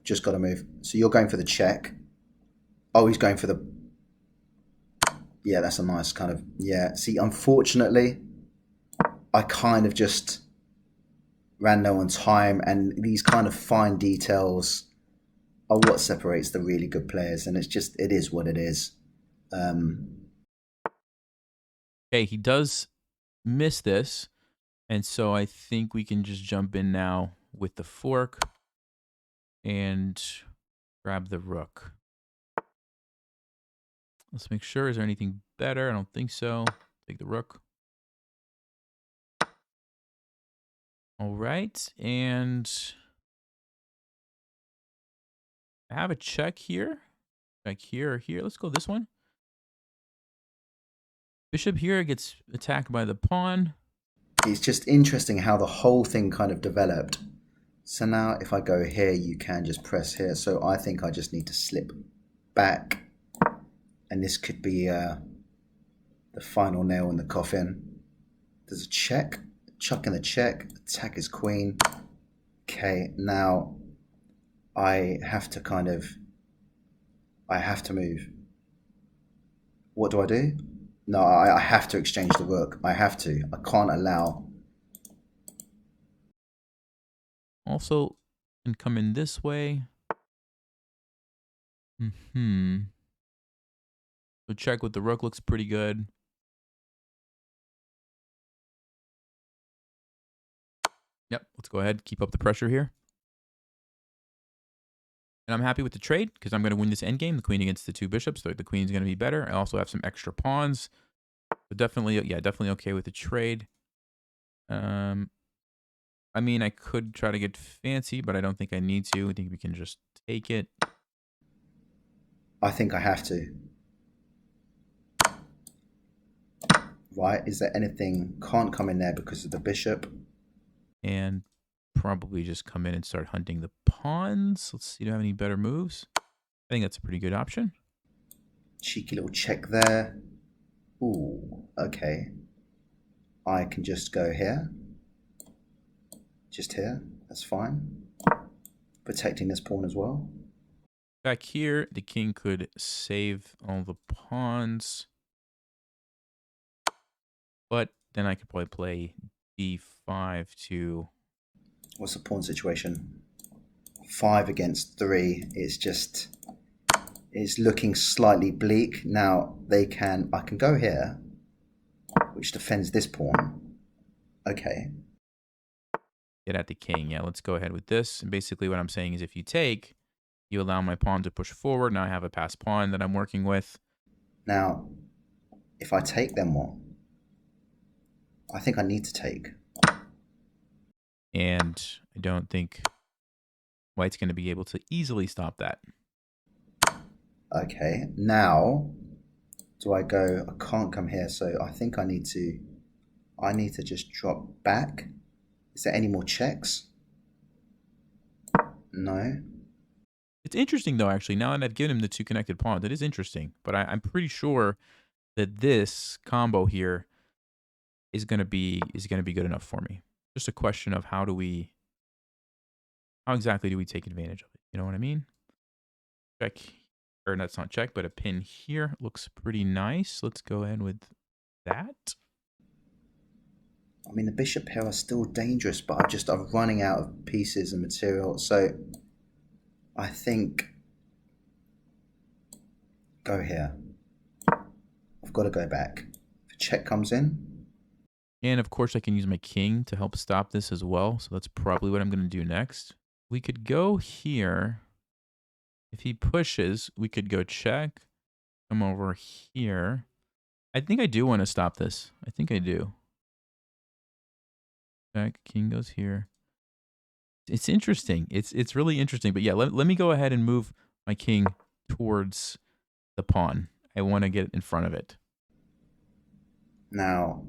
Just got to move. So you're going for the check. Oh, he's going for the... Yeah, that's a nice kind of... Yeah, see, unfortunately, I kind of just ran low on time, and these kind of fine details are what separates the really good players, and it is what it is. Okay, he does miss this, and so I think we can just jump in now with the fork and grab the rook. Let's make sure. Is there anything better? I don't think so. Take the rook. All right, and I have a check here. Check here or here. Let's go this one. Bishop here gets attacked by the pawn. It's just interesting how the whole thing kind of developed. So now if I go here, you can just press here. So I think I just need to slip back. And this could be the final nail in the coffin. There's a check. Chuck in the check. Attack his queen. Okay, now I have to move. What do I do? No, I have to exchange the rook. I have to. I can't allow... Also, can come in this way. So check with the rook looks pretty good. Yep, let's go ahead. Keep up the pressure here. And I'm happy with the trade because I'm going to win this endgame. The queen against the two bishops. So the queen's going to be better. I also have some extra pawns. But definitely, yeah, definitely okay with the trade. I mean, I could try to get fancy, but I don't think I need to. I think we can just take it. I think I have to. Right, is there anything... Can't come in there because of the bishop. And probably just come in and start hunting the pawns. Let's see, do I have any better moves? I think that's a pretty good option. Cheeky little check there. Ooh, okay. I can just go here. Just here. That's fine. Protecting this pawn as well. Back here, the king could save all the pawns. But then I could probably play d5 to... What's the pawn situation? 5 against 3 is just... is looking slightly bleak. Now, I can go here, which defends this pawn. Okay. Get at the king. Yeah, let's go ahead with this. And basically what I'm saying is if you take, you allow my pawn to push forward. Now I have a passed pawn that I'm working with. Now, if I take, then what? I think I need to take. And I don't think White's going to be able to easily stop that. Okay, now do I go? I can't come here, so I think I need to just drop back. Is there any more checks? No. It's interesting, though, actually. Now that I've given him the 2 connected pawns, it is interesting. But I'm pretty sure that this combo here is going to be good enough for me. Just a question of how exactly do we take advantage of it? You know what I mean? Check, or that's not check, but a pin here looks pretty nice. Let's go ahead with that. I mean, the bishop here are still dangerous, but I'm running out of pieces and material. So I think go here. I've got to go back. If a check comes in. And of course, I can use my king to help stop this as well. So that's probably what I'm going to do next. We could go here. If he pushes, we could go check. Come over here. I think I do want to stop this. I think I do. Check. King goes here. It's interesting. It's really interesting. But yeah, let me go ahead and move my king towards the pawn. I want to get in front of it. Now,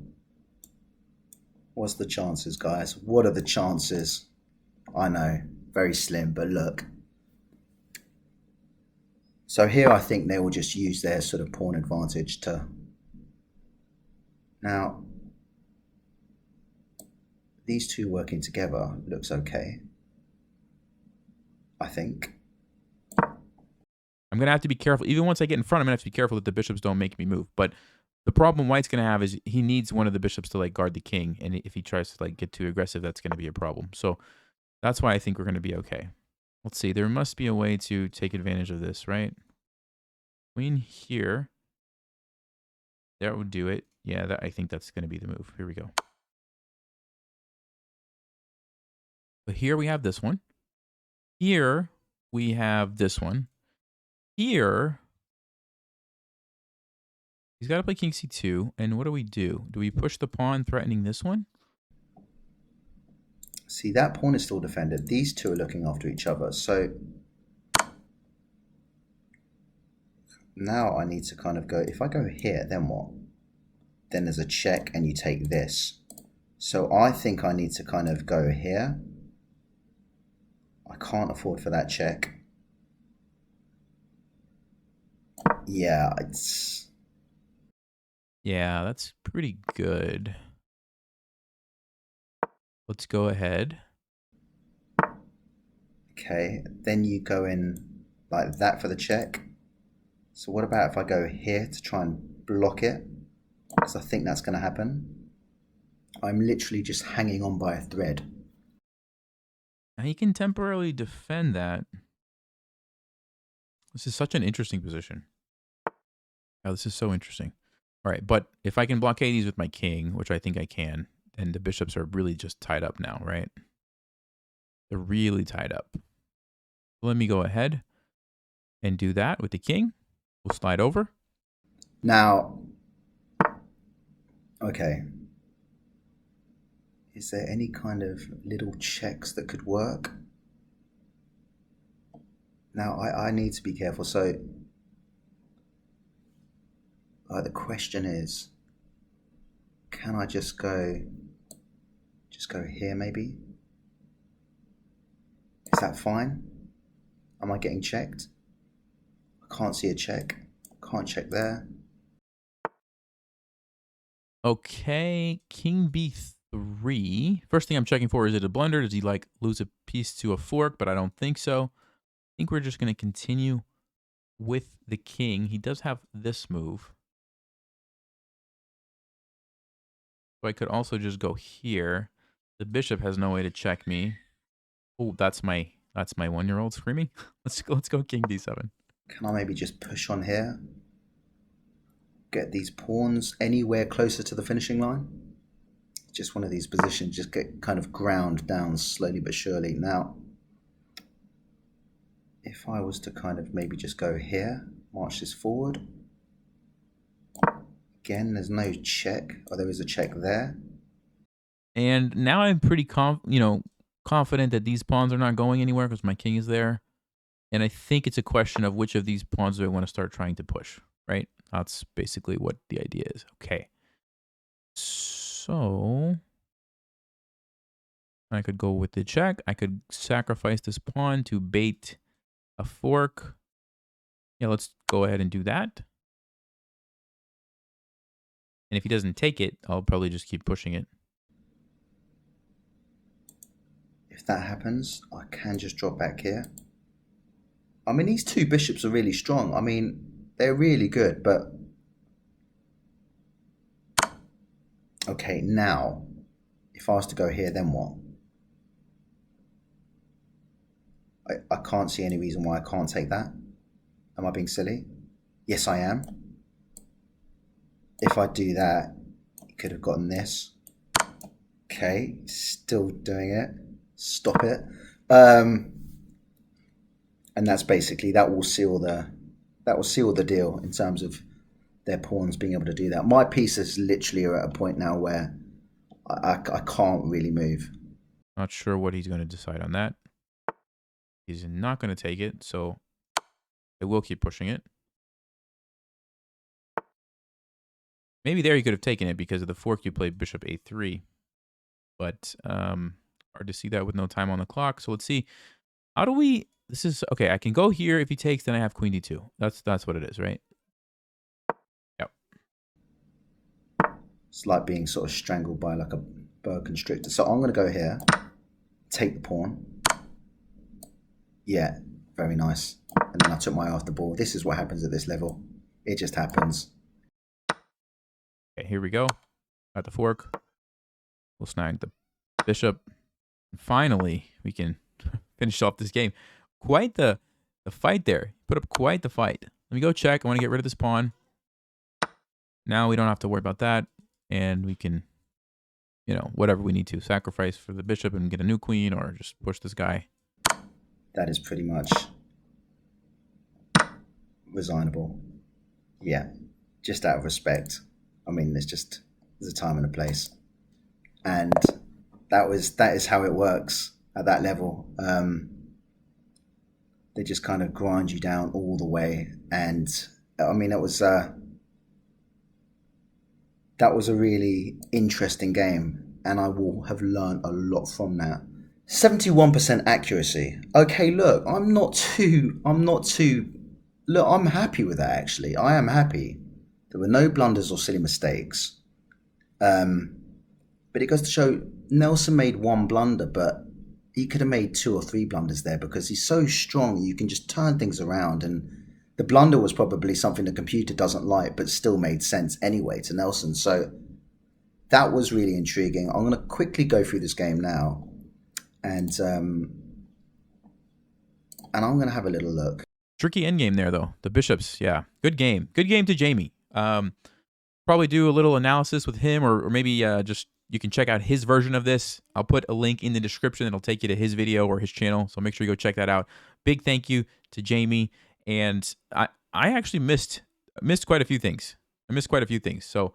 what's the chances, guys? What are the chances? I know, very slim, but look. So here I think they will just use their sort of pawn advantage to... Now, these two working together looks okay, I think. I'm going to have to be careful. Even once I get in front, I'm going to have to be careful that the bishops don't make me move. But the problem White's going to have is he needs one of the bishops to like guard the king. And if he tries to like get too aggressive, that's going to be a problem. So that's why I think we're going to be okay. Let's see. There must be a way to take advantage of this, right? Queen here. That would do it. Yeah, I think that's going to be the move. Here we go. But here we have this one. Here we have this one. Here, he's got to play king c2. And what do? Do we push the pawn threatening this one? See, that pawn is still defended. These two are looking after each other. So now I need to kind of go, if I go here, then what? Then there's a check and you take this. So I think I need to kind of go here. I can't afford for that check. Yeah, that's pretty good. Let's go ahead. Okay, then you go in like that for the check. So what about if I go here to try and block it? Because I think that's going to happen. I'm literally just hanging on by a thread. Now he can temporarily defend that. This is such an interesting position. Oh, this is so interesting. All right, but if I can blockade these with my king, which I think I can, then the bishops are really just tied up now, right? They're really tied up. Let me go ahead and do that with the king. We'll slide over. Now, okay. Is there any kind of little checks that could work? Now, I need to be careful. So, the question is, can I just go here maybe? Is that fine? Am I getting checked? I can't see a check. Can't check there. Okay, king b3. First thing I'm checking for, is it a blunder? Does he like lose a piece to a fork? But I don't think so. I think we're just going to continue with the king. He does have this move. So I could also just go here. The bishop has no way to check me. Oh, that's my 1-year-old screaming. Let's go king d7. Can I maybe just push on here? Get these pawns anywhere closer to the finishing line? Just one of these positions, just get kind of ground down slowly but surely. Now, if I was to kind of maybe just go here, march this forward. Again, there's no check. Oh, there is a check there. And now I'm pretty confident that these pawns are not going anywhere because my king is there. And I think it's a question of which of these pawns do I want to start trying to push, right? That's basically what the idea is. Okay. So I could go with the check. I could sacrifice this pawn to bait a fork. Yeah, let's go ahead and do that. And if he doesn't take it, I'll probably just keep pushing it. If that happens, I can just drop back here. I mean, these two bishops are really strong. I mean, they're really good, but... Okay, now, if I was to go here, then what? I can't see any reason why I can't take that. Am I being silly? Yes, I am. If I do that, you could have gotten this. Okay, still doing it. Stop it. And that's basically, that will seal the deal in terms of their pawns being able to do that. My pieces literally are at a point now where I can't really move. Not sure what he's going to decide on that. He's not going to take it, so I will keep pushing it. Maybe there he could have taken it because of the fork you played bishop a3. But hard to see that with no time on the clock. So let's see. How do we... This is... Okay, I can go here. If he takes, then I have queen d2. That's what it is, right? Yep. It's like being sort of strangled by like a boa constrictor. So I'm going to go here, take the pawn. Yeah, very nice. And then I took my after ball. This is what happens at this level. It just happens. Okay, here we go. Got the fork. We'll snag the bishop. And finally, we can finish off this game. Quite the fight there. Put up quite the fight. Let me go check. I want to get rid of this pawn. Now we don't have to worry about that. And we can, you know, whatever we need to. Sacrifice for the bishop and get a new queen or just push this guy. That is pretty much resignable. Yeah, just out of respect. I mean, there's a time and a place. And that is how it works at that level. They just kind of grind you down all the way. And I mean, that was a really interesting game. And I will have learned a lot from that. 71% accuracy. Okay, look, I'm not too, look, I'm happy with that actually. I am happy. There were no blunders or silly mistakes. But it goes to show Nelson made one blunder, but he could have made 2 or 3 blunders there because he's so strong. You can just turn things around. And the blunder was probably something the computer doesn't like, but still made sense anyway to Nelson. So that was really intriguing. I'm going to quickly go through this game now. And I'm going to have a little look. Tricky endgame there, though. The bishops, yeah. Good game. Good game to Jamie. Probably do a little analysis with him or maybe just you can check out his version of this. I'll put a link in the description. It'll take you to his video or his channel. So make sure you go check that out. Big thank you to Jamie. And I actually missed quite a few things. I missed quite a few things. So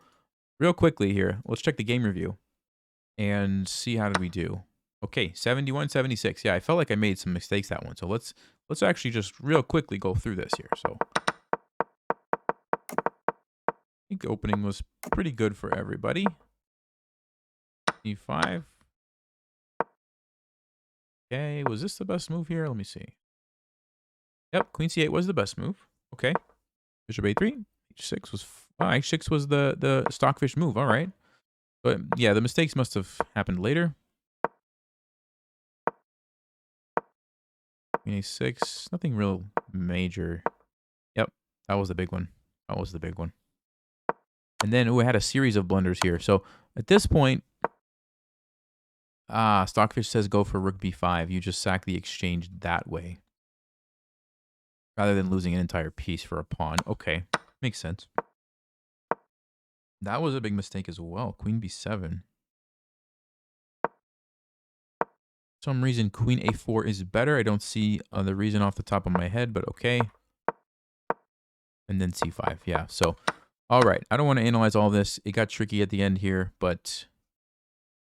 real quickly here, let's check the game review and see how did we do. Okay, 71, 76. Yeah, I felt like I made some mistakes that one. So let's actually just real quickly go through this here. So I think opening was pretty good for everybody. E5. Okay, was this the best move here? Let me see. Yep, queen c8 was the best move. Okay. Bishop a3. h6 was h6 was the stockfish move. All right. But yeah, the mistakes must have happened later. Queen a6, nothing real major. Yep, that was the big one. That was the big one. And then we had a series of blunders here. So at this point, Stockfish says go for rook b5. You just sack the exchange that way. Rather than losing an entire piece for a pawn. Okay, makes sense. That was a big mistake as well. Queen b7. For some reason, queen a4 is better. I don't see the reason off the top of my head, but okay. And then c5, yeah. So, all right. I don't want to analyze all this. It got tricky at the end here, but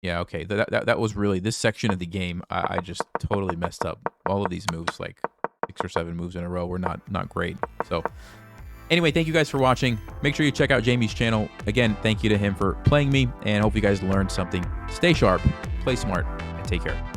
Yeah, okay. That was really this section of the game. I just totally messed up. All of these moves, like 6 or 7 moves in a row, were not great. So anyway, thank you guys for watching. Make sure you check out Jamie's channel. Again, thank you to him for playing me, and hope you guys learned something. Stay sharp, play smart, and take care.